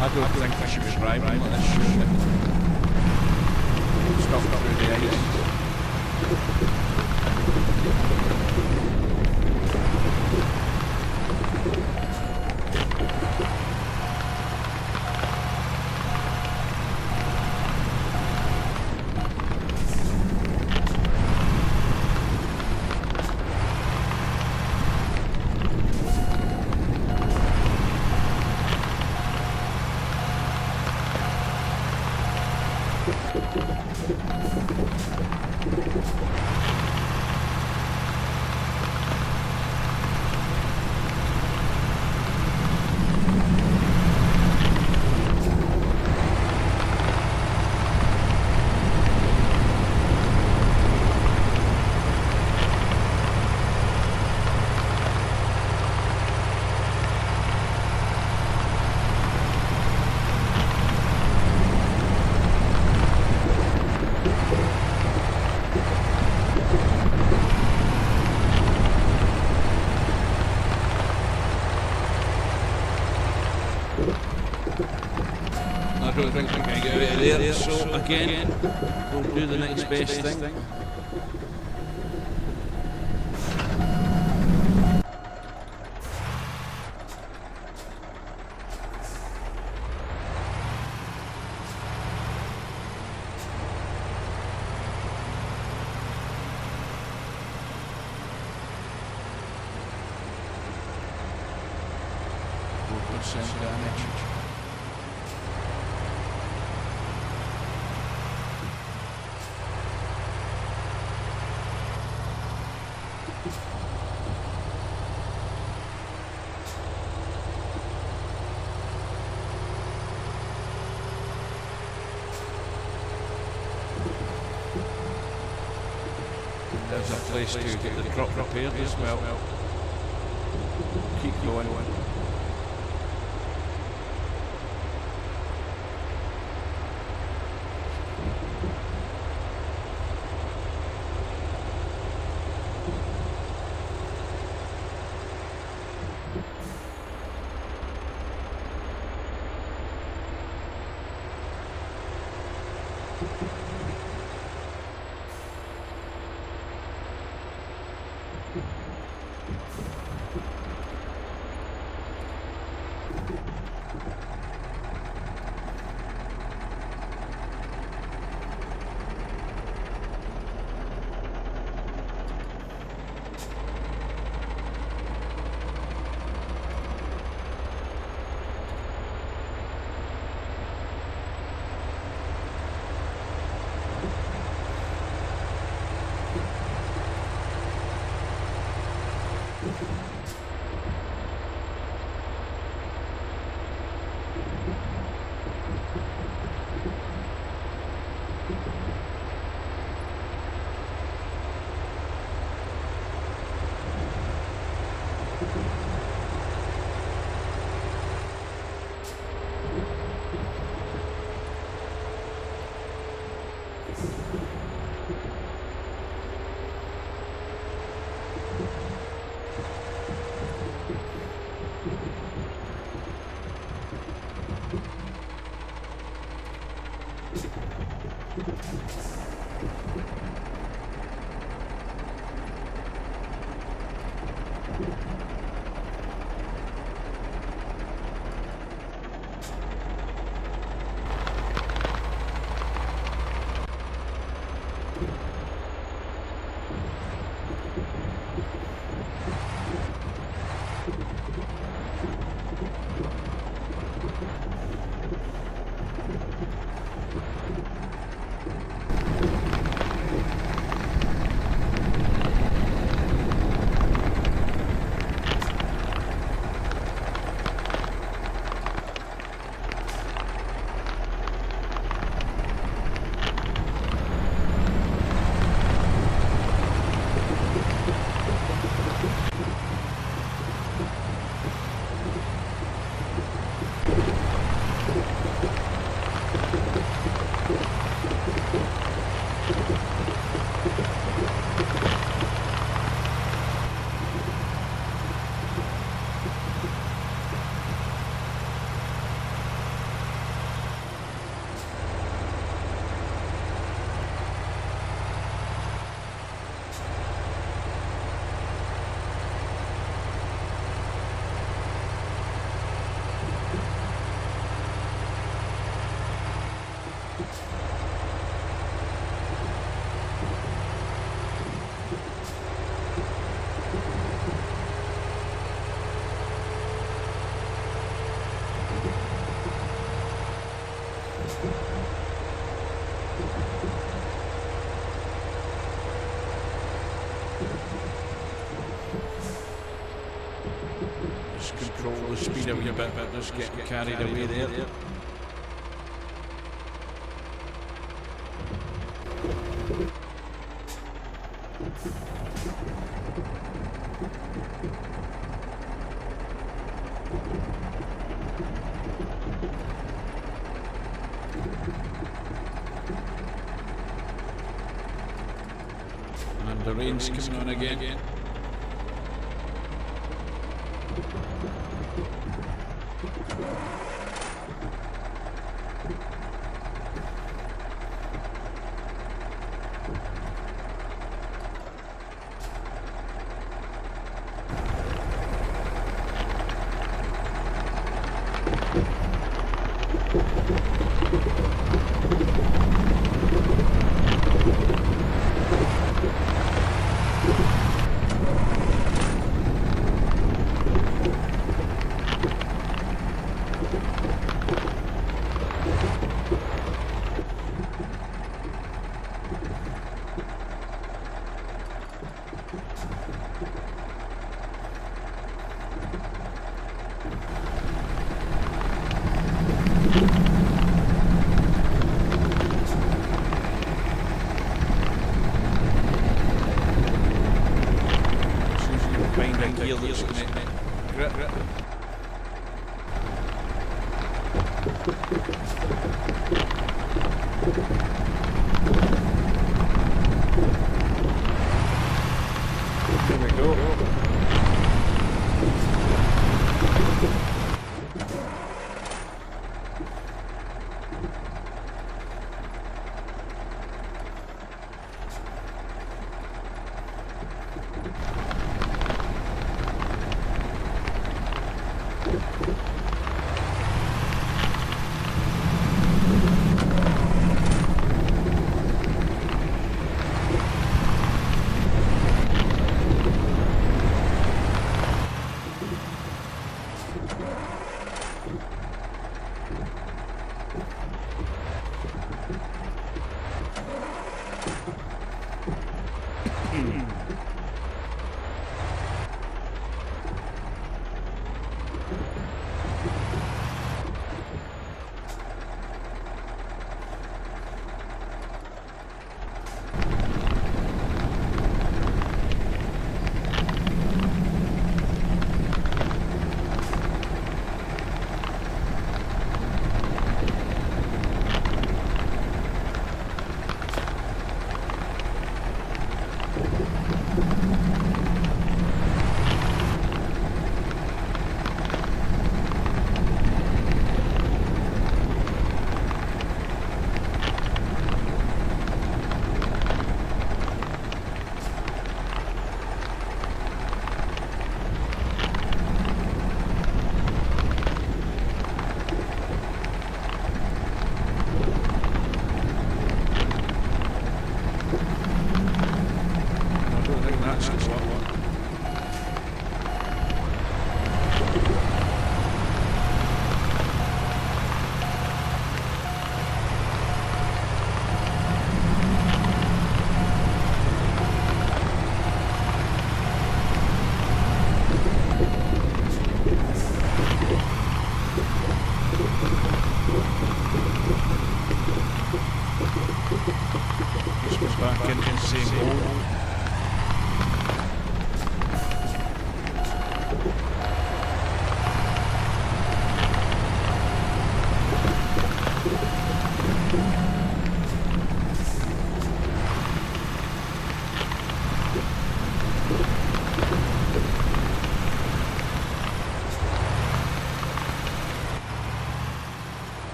I don't think I should be driving like this. Stop through the ice. I don't think I'm going to get out of there, so again, we'll do the next best thing. Damage. There's a place to get the crop repaired as well. Keep going. Control the speed a wee bit, just getting carried away there. And the rain's coming on again.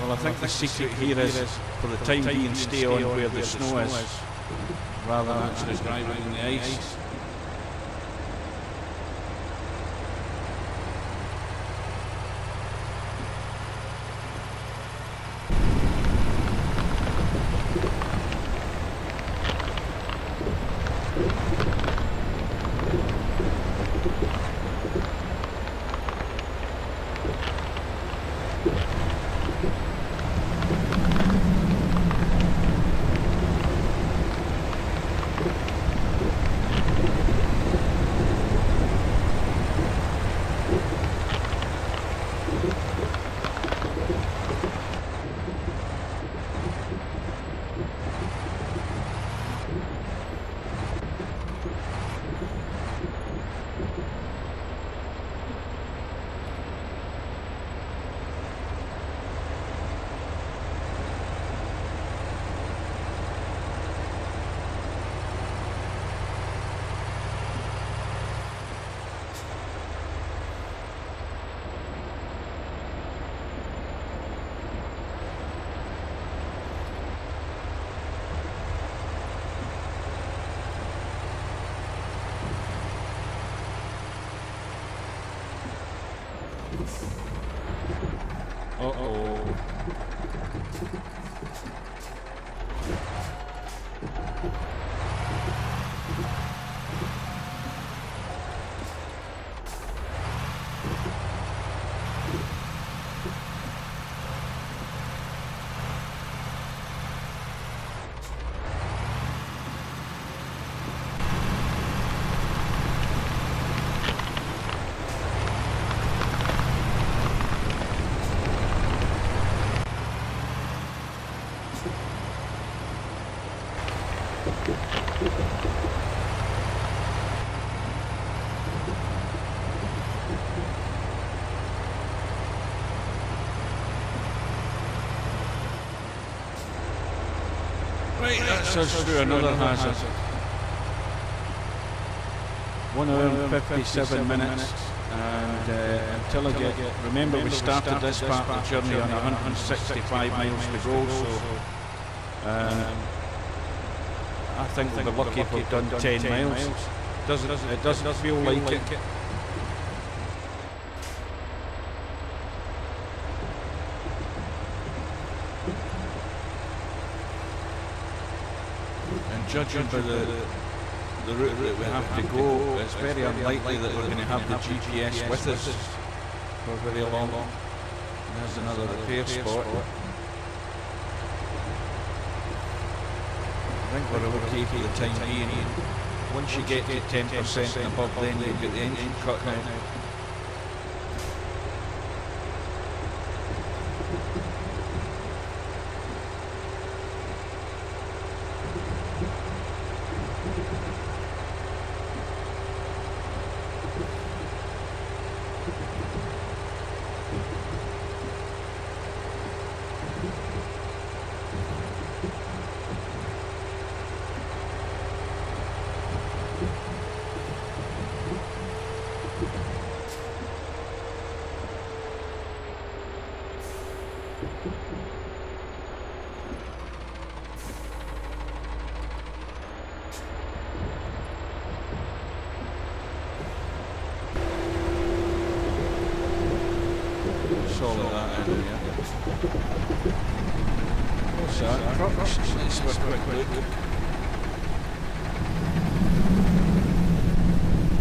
Well, I think the secret here is, for the time being, stay on where the snow is, rather than actually driving in the ice. Uh-oh. Right, that's us through another hazard. 1 hour and 57 minutes, and until I get, remember we started this part of the journey on 165 miles to go, so I think we'll be lucky if we've done 10 miles. It doesn't feel like it. And judging by the route that we have to go, it's very unlikely that we're going to have the GPS with us for very long. There's another repair spot. I think we're okay for the time being. Once you get to 10% and above, then you get the engine cut out. Solid that in here. What's that? Trucks. Let's have a quick look.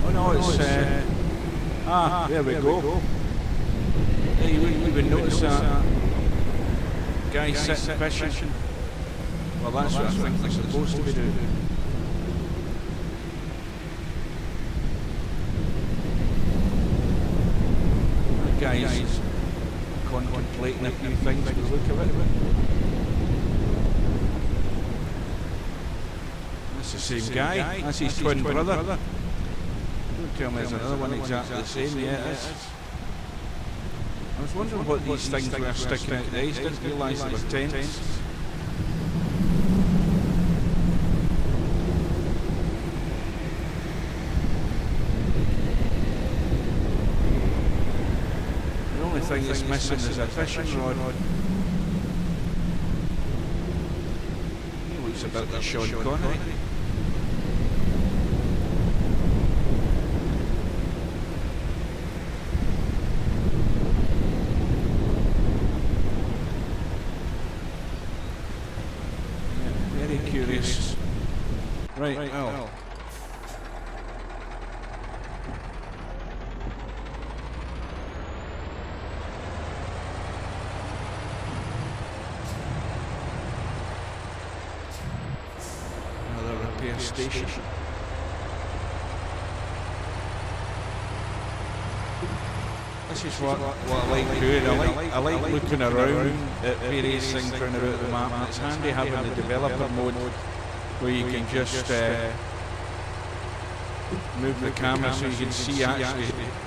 Oh no, it's there we go. Hey, you wouldn't even notice that. Guy sitting fishing. Well, that's what I think they're supposed to be doing. That guy's contemplating a few things by the look of it. That's the same guy. That's his twin brother. Don't tell me there's another one exactly the same. Yeah, it is. I was wondering what these things were sticking out the ice. Didn't realise they were tents. The only thing that's missing is a fishing rod. He looks a bit like Sean Connery. Curious. Right, well. Another repair station. This is what I like doing. I like looking around at various things around the map, and it's handy having the developer mode where you can just move the camera so you can see actually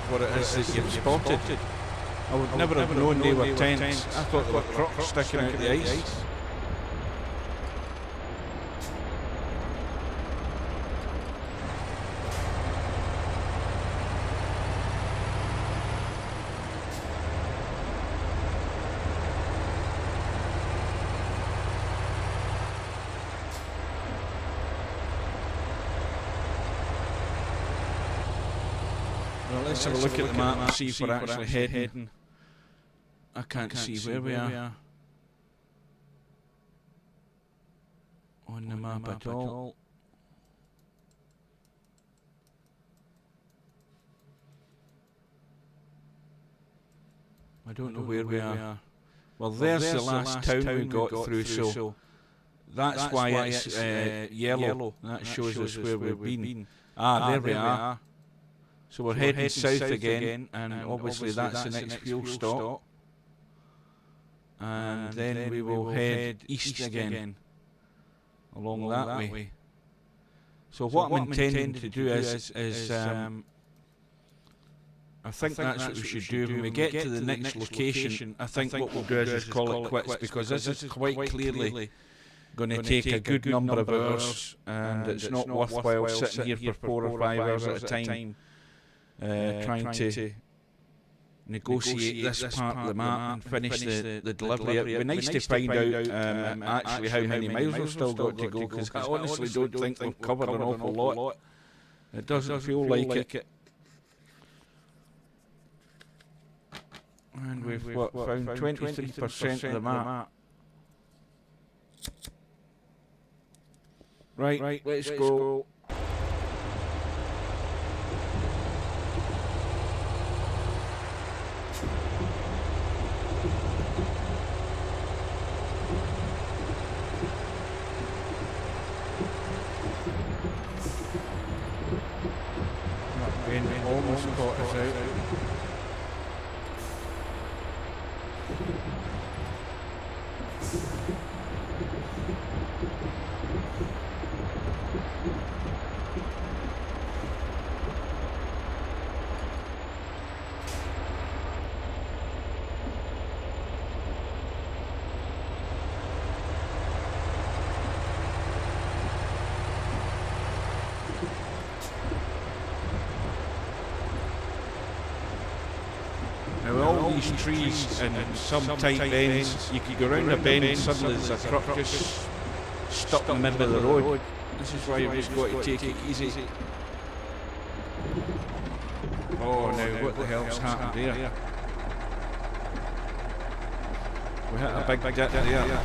what it is that you've spotted. I would never have known they were tents. I thought they were trucks sticking out the ice. Well, let's have a look at the map and see if we're actually heading. I can't see where we are on the map at all. I don't know where we are. Well, there's the last town we got through, so that's why it's yellow. That shows us where we've been. Ah, there we are. So we're heading south again, and obviously that's the next fuel stop. And then we will head east again, along that way. So what I'm intending to do is I think that's what we should do. When we get to the next location, I think what we'll do is just call it quits, because this is quite clearly going to take a good number of hours, and it's not worthwhile sitting here for 4 or 5 hours at a time. Trying to negotiate this part of the map and finish the delivery. It'd be nice to find out actually how many miles we've still got to go, because I honestly don't think we've covered an awful lot. It doesn't feel like it. And we've found 23% of the map. Right, let's go. That almost caught us out. Now all these trees and some tight bends, you could go round a bend and suddenly there's a truck just stuck in the middle of the road. This is why you've just got to take it easy. Oh, now what the hell's happened there? We hit a big dip there.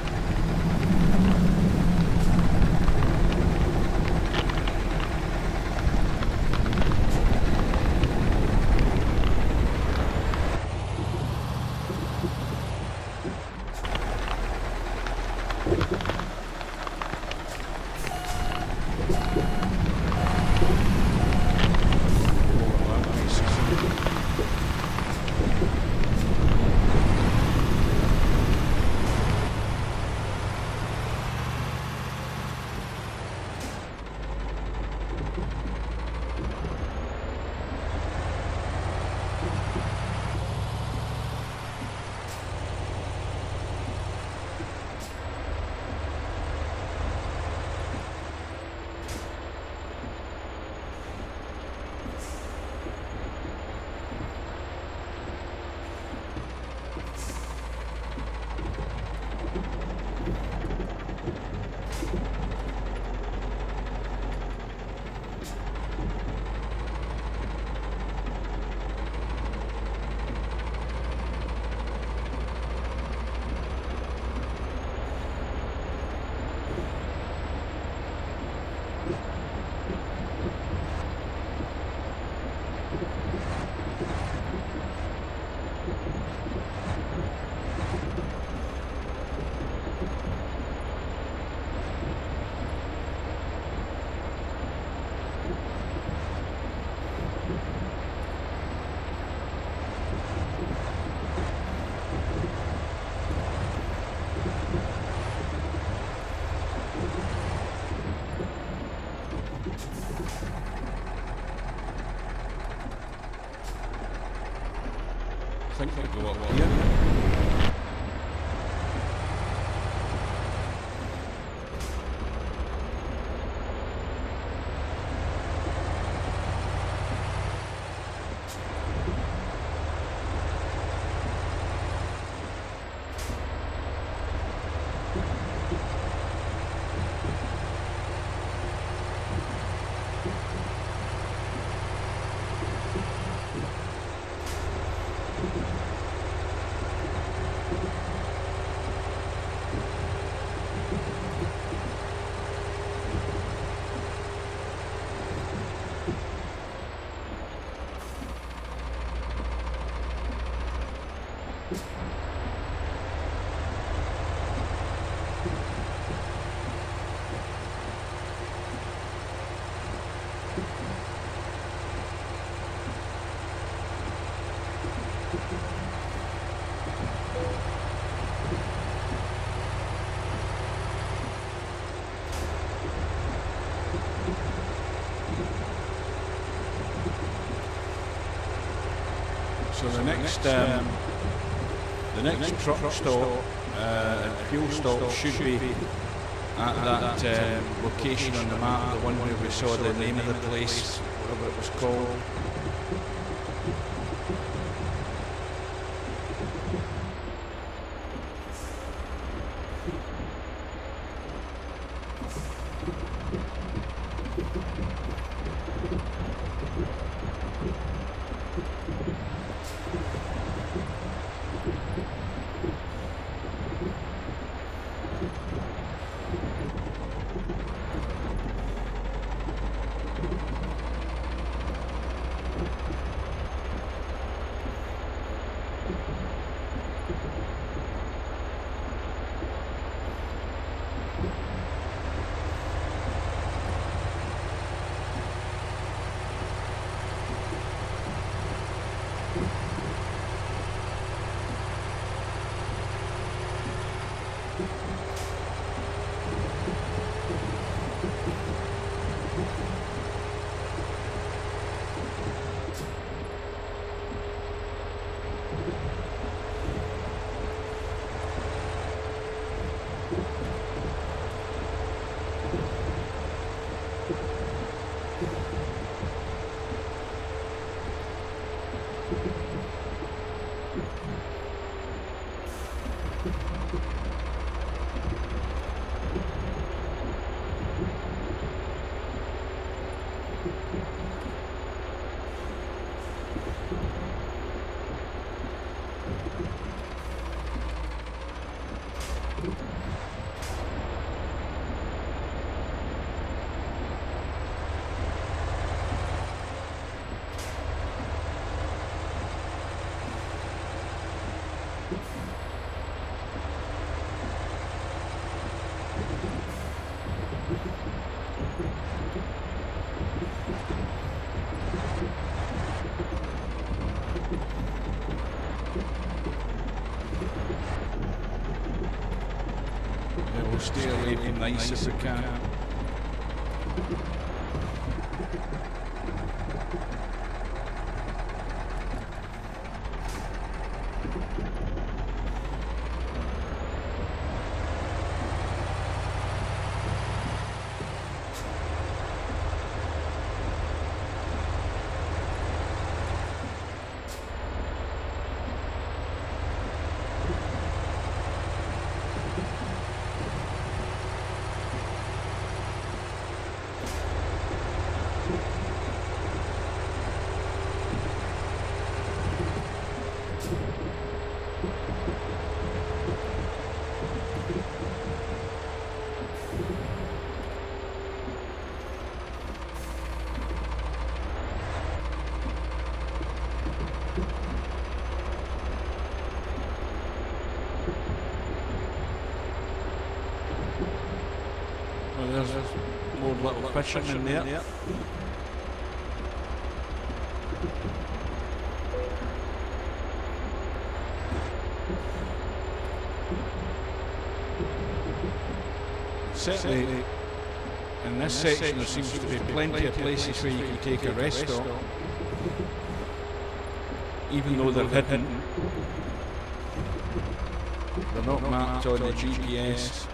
I think we go up here. So the next truck stop, fuel stop should be at that location on the map, the one where we saw the name of the place, whatever it was called. We'll stay away from ice if we can. Well, there's more little fishing in there. Certainly, in this section there seems to be plenty of places where you can take a rest stop, even though they're hidden. They're not mapped on the GPS.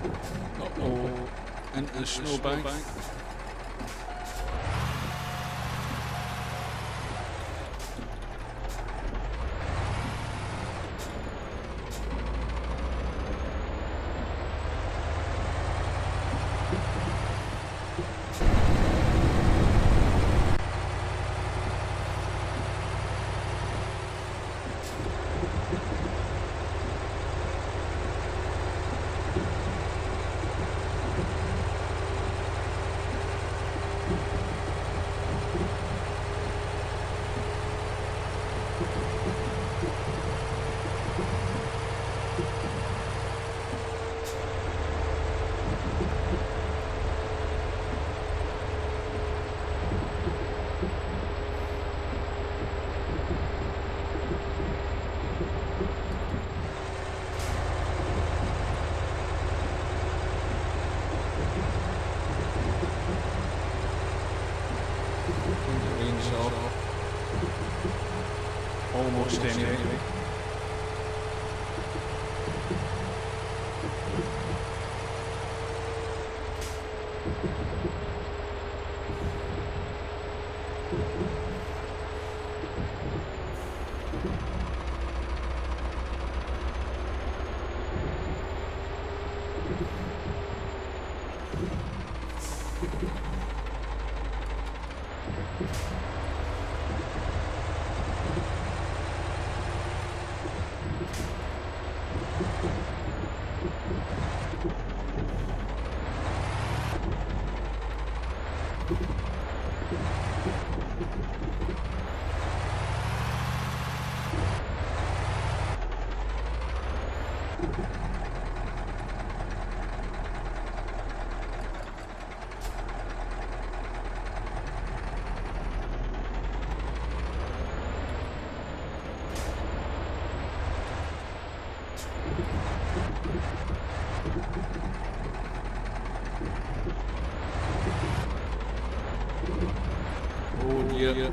Uh-oh. Into the snowbank. Almost anyway. Oh dear.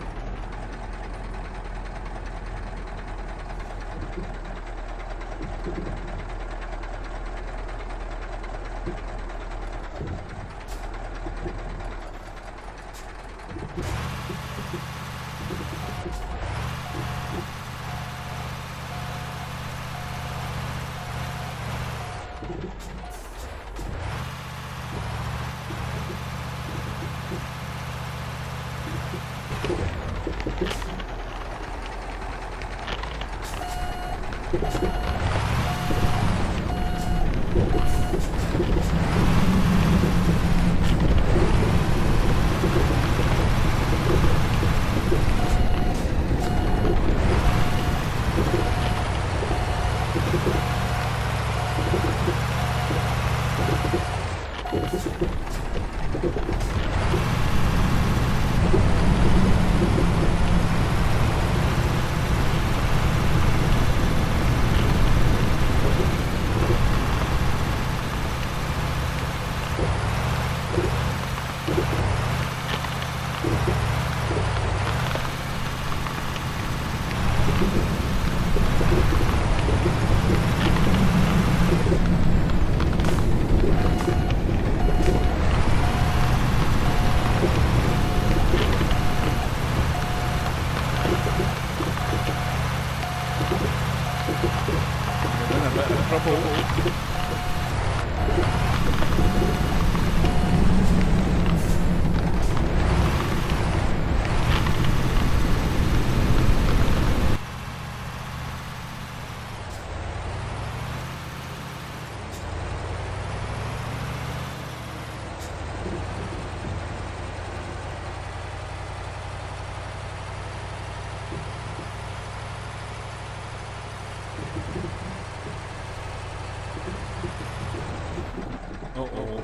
Uh-oh.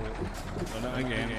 Done it again.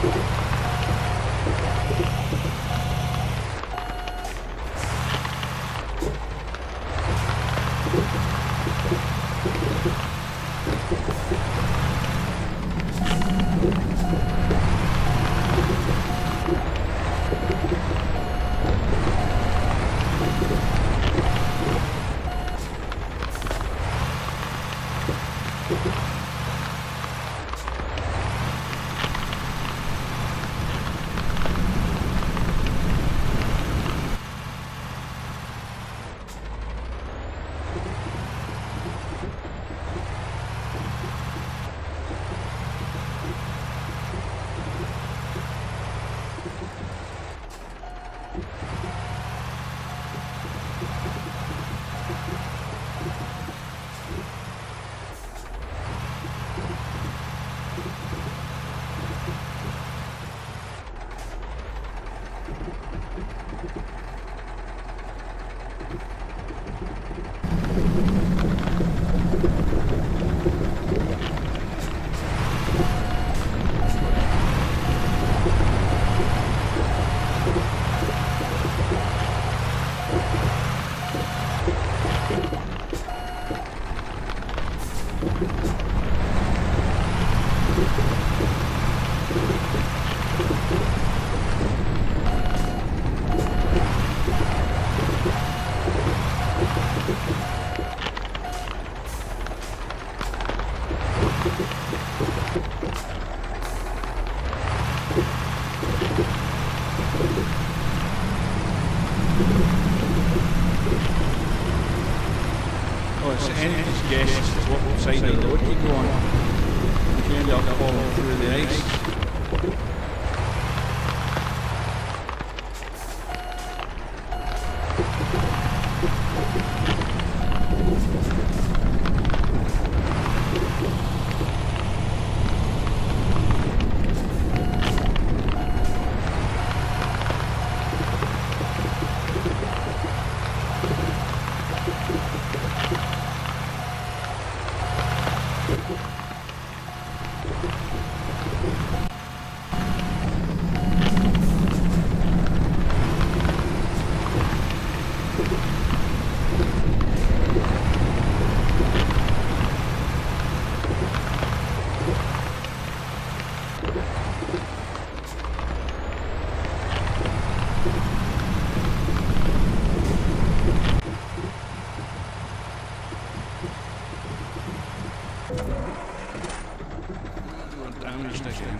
Well, it's anybody's guess as to what side of the road you go on if you end up falling through the ice. Damaged again.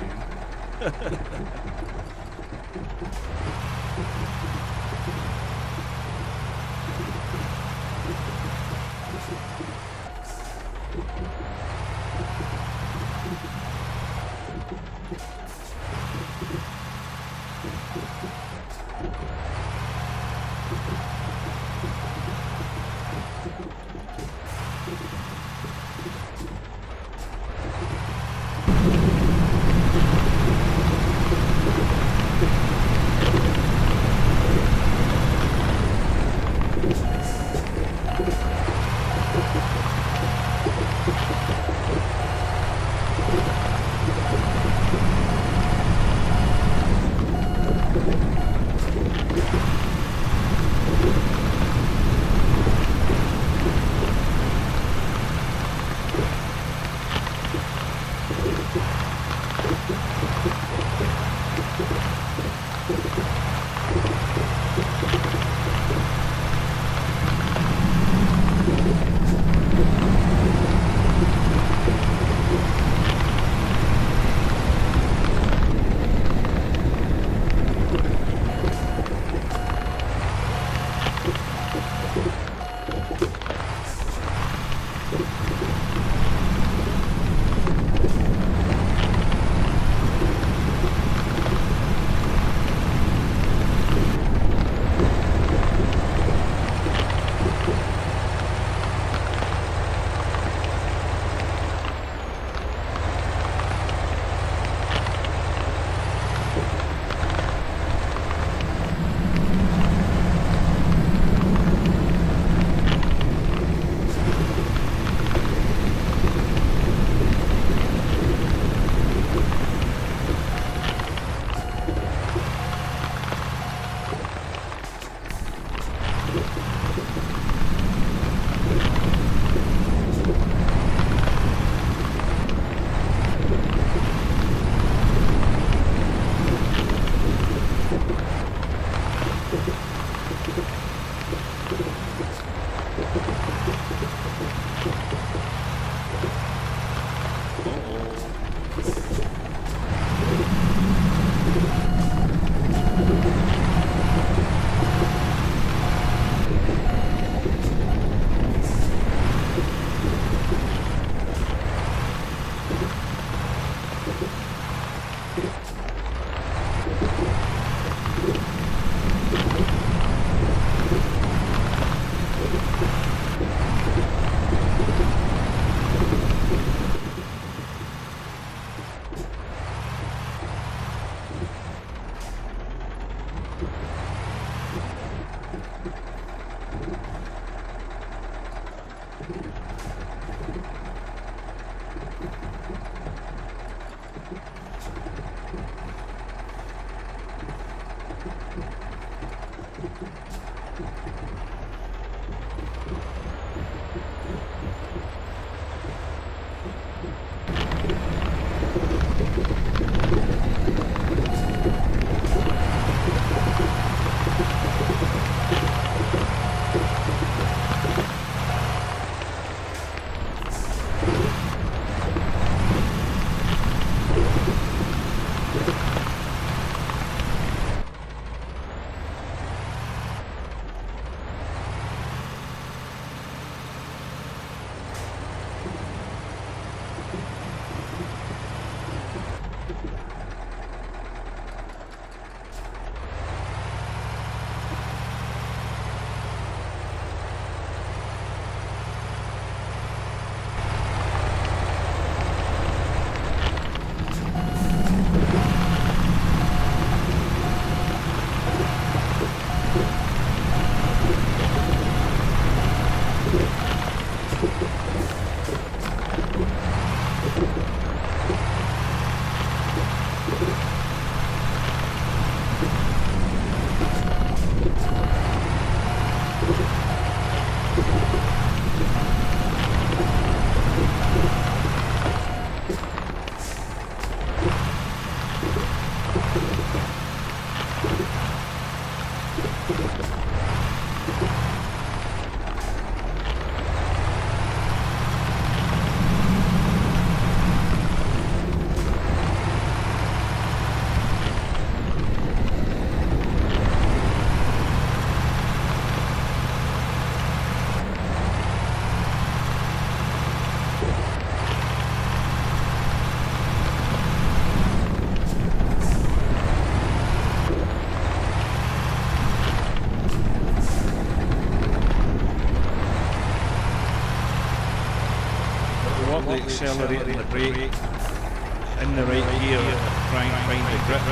accelerating the brake in the right gear, trying to find the grip.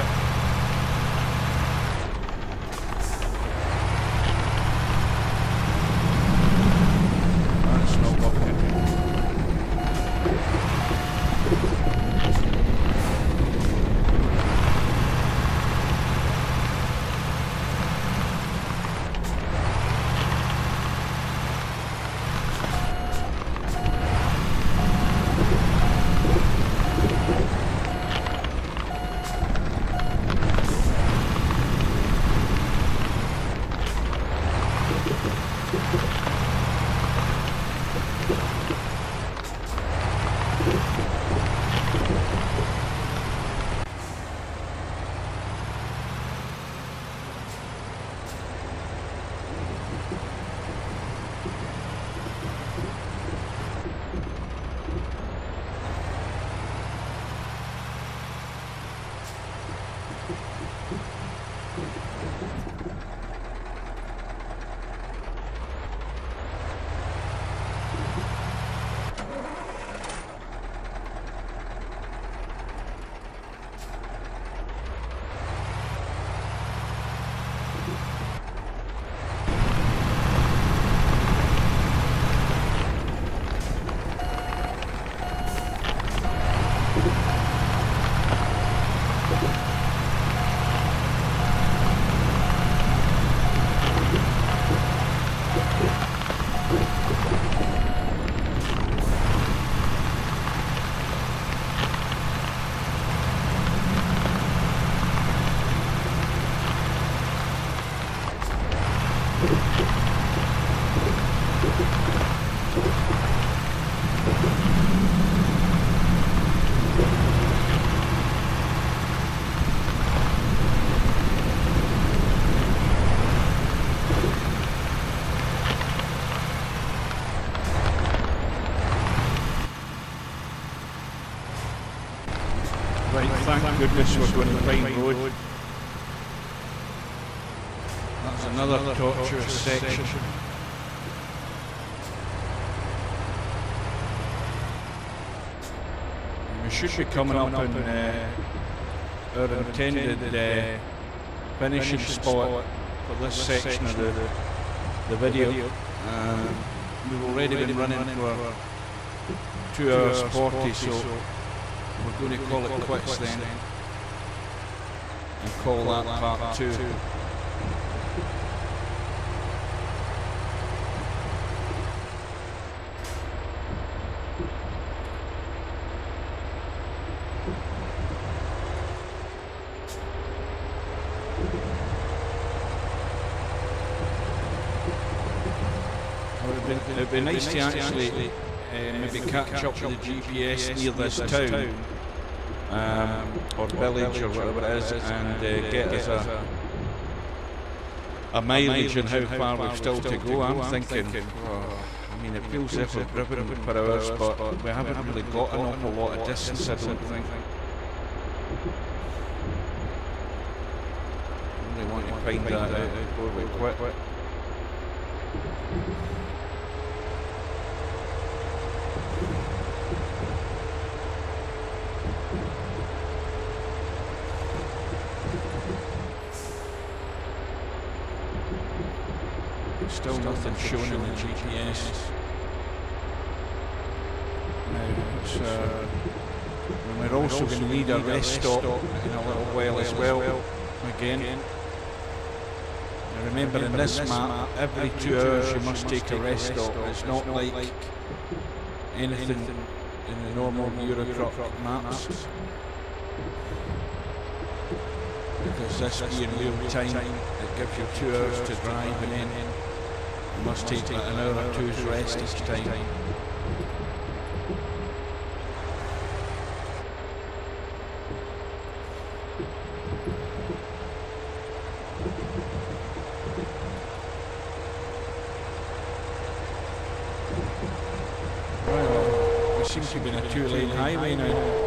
That's not working. Thank goodness we're going to Pine Road. That's another tortuous section. We should be coming up in our intended finishing spot for this section of the video. We've already been running for 2 hours 40, so we're going to call it quits then, and call that part 2. It would be nice to actually maybe catch up with the GPS near this town, or village or whatever it is, and get us a mileage and how far we've still to go. I'm thinking, I mean, it feels as if we've driven for hours, but we haven't really got an awful lot of distance, I don't think. I really want to find that out before we quit. Still nothing shown in the GPS. Now, we're also going to need a rest stop in a little while as well. Again. Now remember, in this map, every 2 hours you must take a rest stop. It's not like anything in the normal Eurotruck maps. Because this being real time, it gives you 2 hours to drive, and then you must take an hour or two's rest each time. Well, we seem to be in a 2-lane highway now.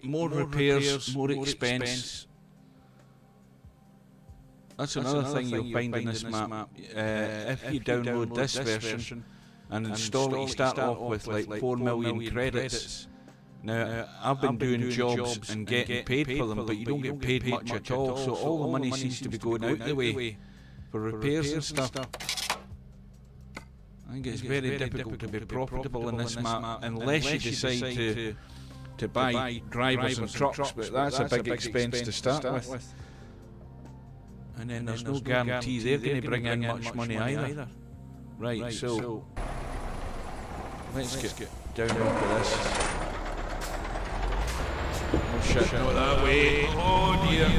more repairs, more expense. That's another thing you'll find in this map. If you download this version and install it, you start off with like 4 million credits. Now, I've been doing jobs and getting paid for them, but you don't get paid much at all, so all the money seems to be going out the way for repairs and stuff. I think it's very difficult to be profitable in this map unless you decide to buy drivers and trucks, but that's a big expense to start with. And then there's no guarantee they're going to bring in much money either. Right, so let's get down onto this. Oh shit, no, that way. Oh dear.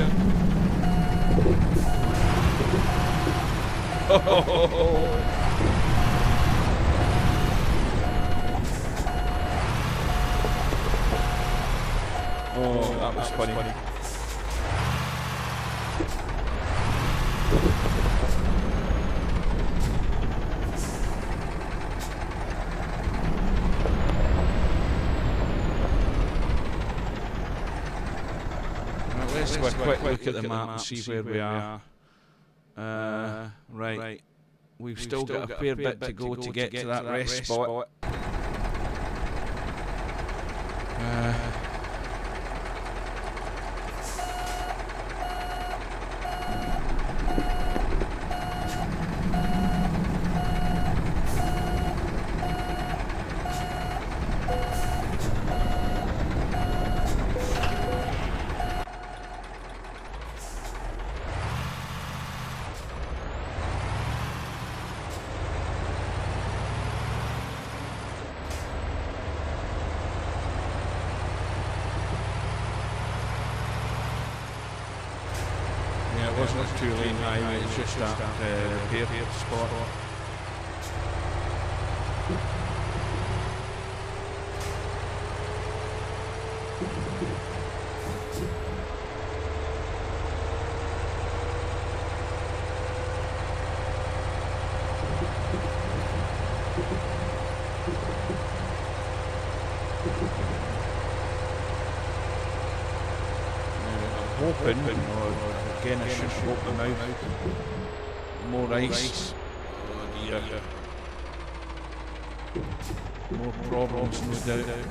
Oh, that was funny. Let's have a quick look at the map and see where we are. Right, we've still got a fair bit to go to get to that rest spot. It wasn't a two-lane highway, it's just that repair spot. I'm hoping, again, I should hope them out. More ice. Oh dear. More problems, no doubt.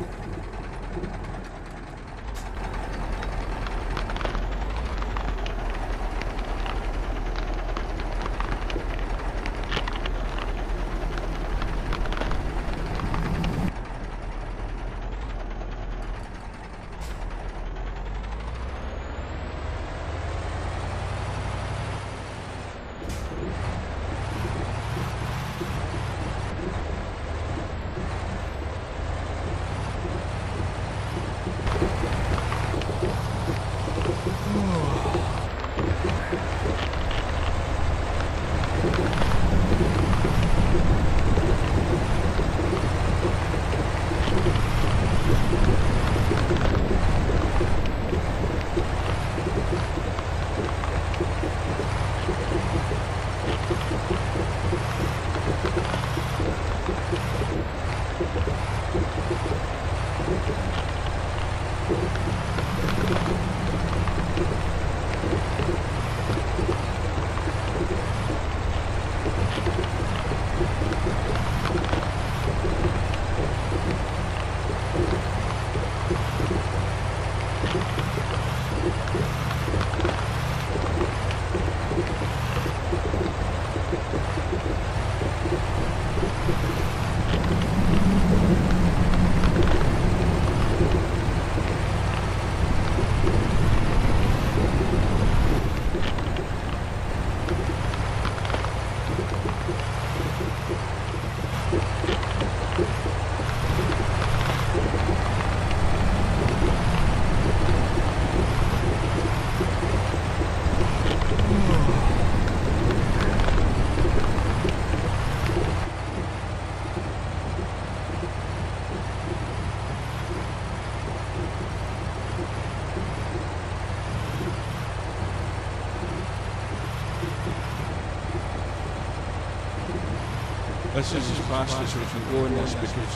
This is as fast as we can go in this because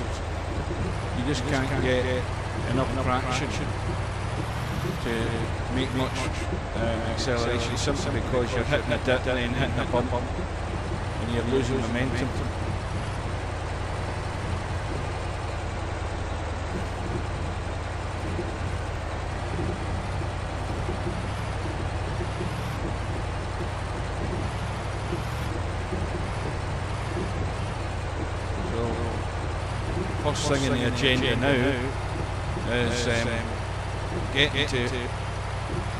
you just can't get enough traction. to make much acceleration, simply because you're hitting a dip and then hitting a bump and you're losing momentum. First thing in the agenda now is getting to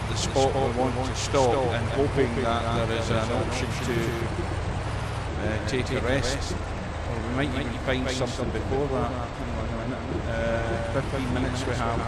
the spot we want to stop and hoping that there is an option to take a rest, or we might even find something before that. 15 minutes we have.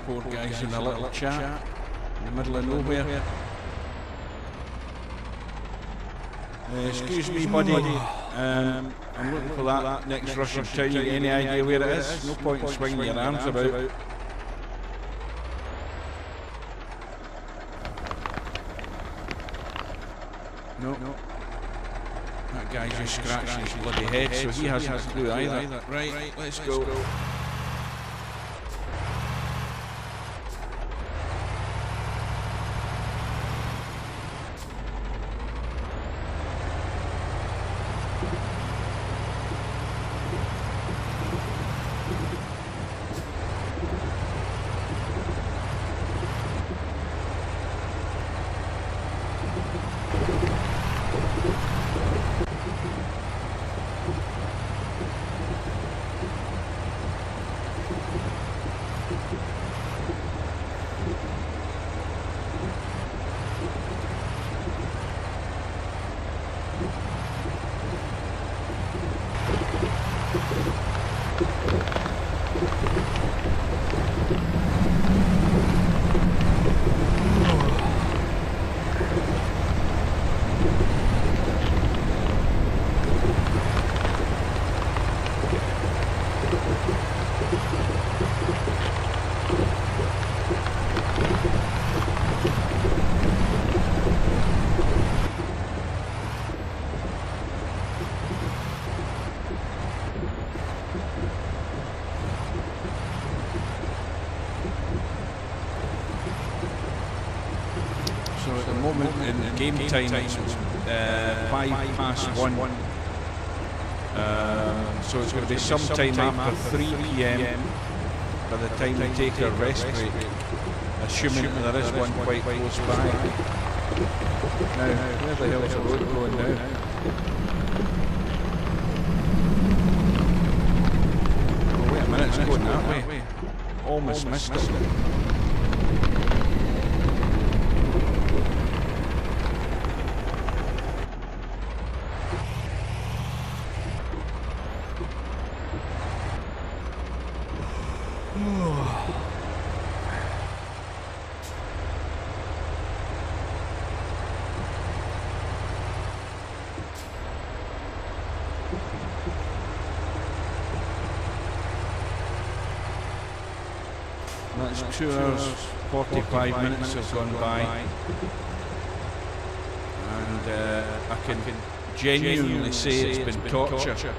Poor guys in a little chat in the middle of nowhere. Excuse me, buddy. I'm looking for that next Russian town. Any idea where it is? No point in swinging your arms about. No. That guy's just scratching his bloody head, so he hasn't a clue either. Right, let's go. In game time it's 1:05. So it's going to be sometime after 3 PM by the time we take our rest break, assuming that there is one quite close by. Now, where the hell is the road going now? Oh, wait a minute, it's going that way. Almost missed it. That's 2 hours 45 minutes have gone by, and I can genuinely say it's been torture.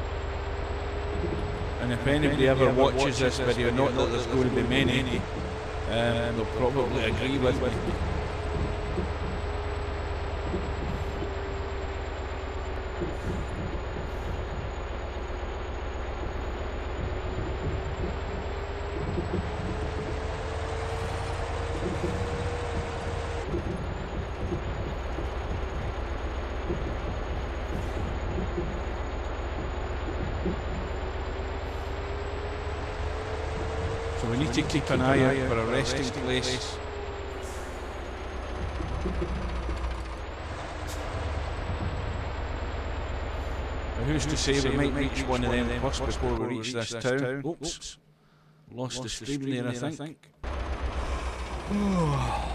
And if anybody ever watches this video, not that there's going to be many, they'll probably agree with me. So we need to keep an eye out for a resting place. Now who's to say we might reach one of them first before we reach this town? Oops, lost the stream there I think.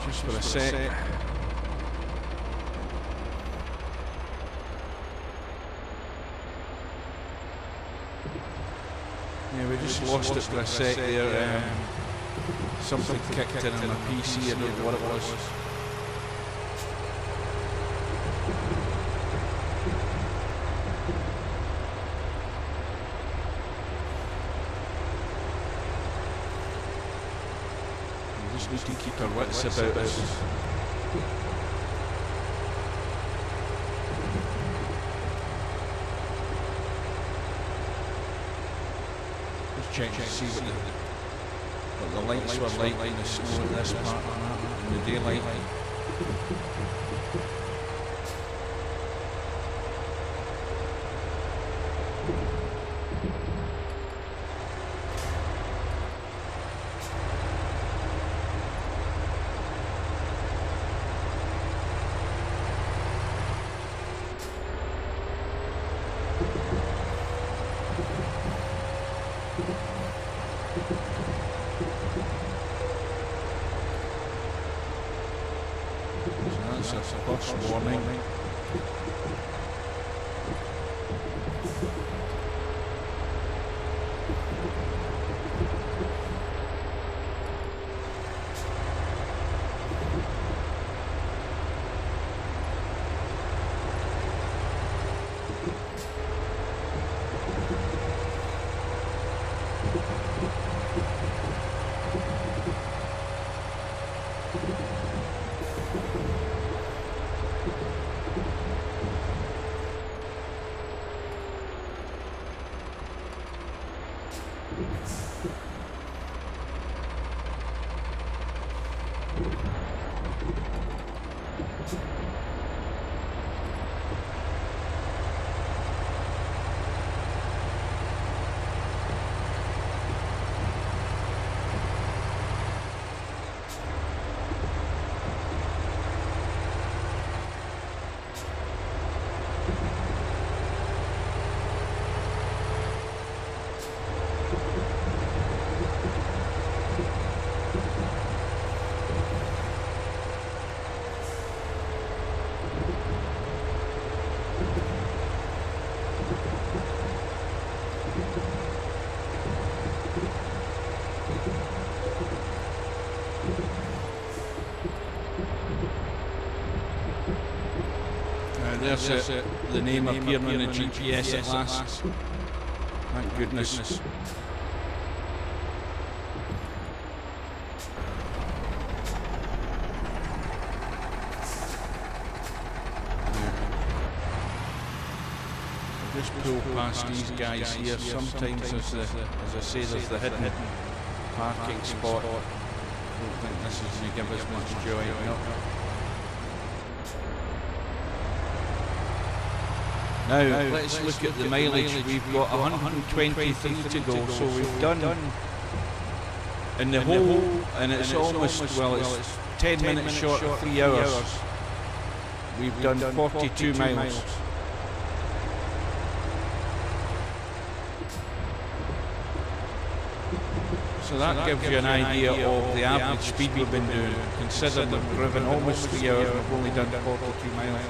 Just for a sec. Yeah, we just lost it for a sec there. Something kicked in on my PC, I don't know what it was. We just need to keep our wits about us. Check to see what the lights were like in the snow in this part in the daylight. So that's a first warning. There's the name appearing on the GPS at last. Thank goodness. Just pull past these guys here. Sometimes, as I say, there's the hidden parking spot. I don't think this is going to give us much joy. No. Now, let's look at the mileage. We've got 123 to go, so we've done in the whole, and it's almost, well, it's 10 minutes short of 3 hours. We've done 42 miles. So that gives you an idea of the average speed we've been doing. Consider we've driven almost 3 hours and we've only done 42 miles.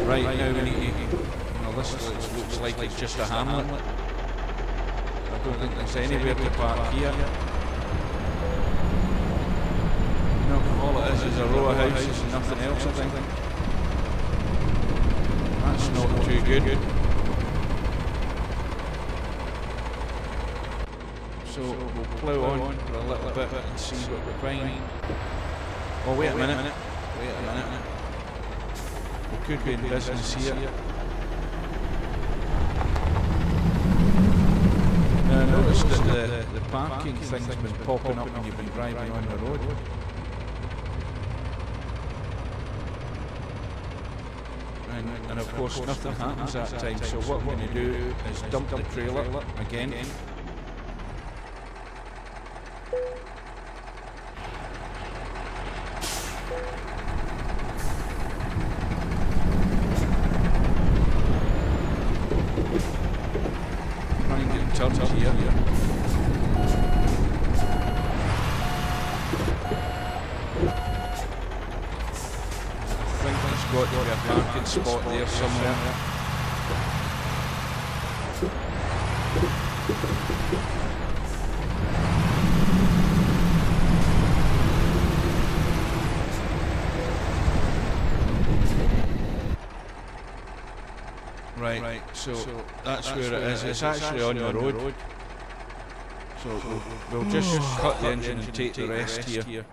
Right now we need to... This looks like it's just a hamlet. I don't think there's anywhere to park here. No, all it is a row of houses and nothing else, I think. That's not too good. So we'll plough on for a little bit and see what we find. Oh, wait a minute. Wait a minute. We could be in business here. Now I noticed that the parking thing's been popping up when you've been driving on the road. And of course nothing happens that time, so what we're going to do is dump the trailer again. Trying to get turns here. Got to be a parking spot there somewhere. Right, so that's where it is. It's actually on the road. So we'll just cut the engine and take the rest here.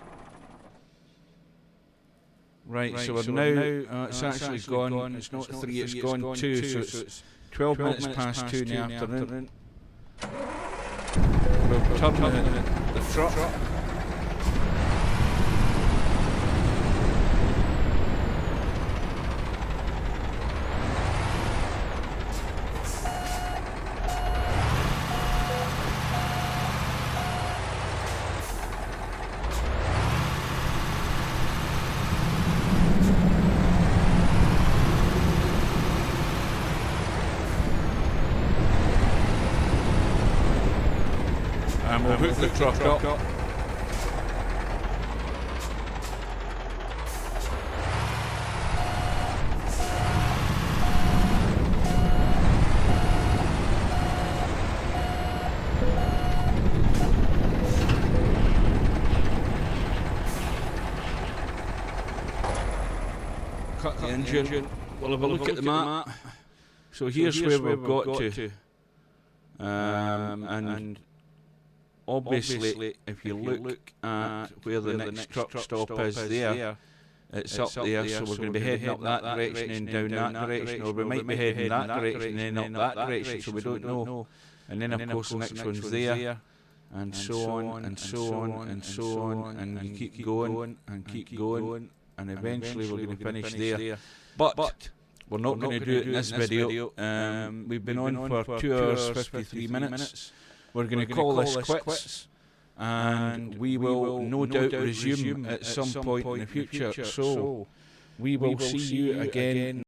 Right, so we're now, it's actually gone, it's not 3, it's gone 2, so it's 12 minutes past 2 in the afternoon. We'll turn the truck. And we'll hook the truck up. Cut the engine. We'll have a look at the map. So here's where we've got to. And obviously, if you look at where the next truck stop is there, it's up there, so we're going to be heading up that direction and down that direction, or we might be heading that direction and then up that direction, so we don't know. And then of course the next one's there, and so on, and so on, and so on, and you keep going, and keep going, and eventually we're going to finish there. But we're not going to do it in this video. We've been on for 2 hours 53 minutes. We're going to call this quits, and we will no doubt resume at some point in the future. So we will see you again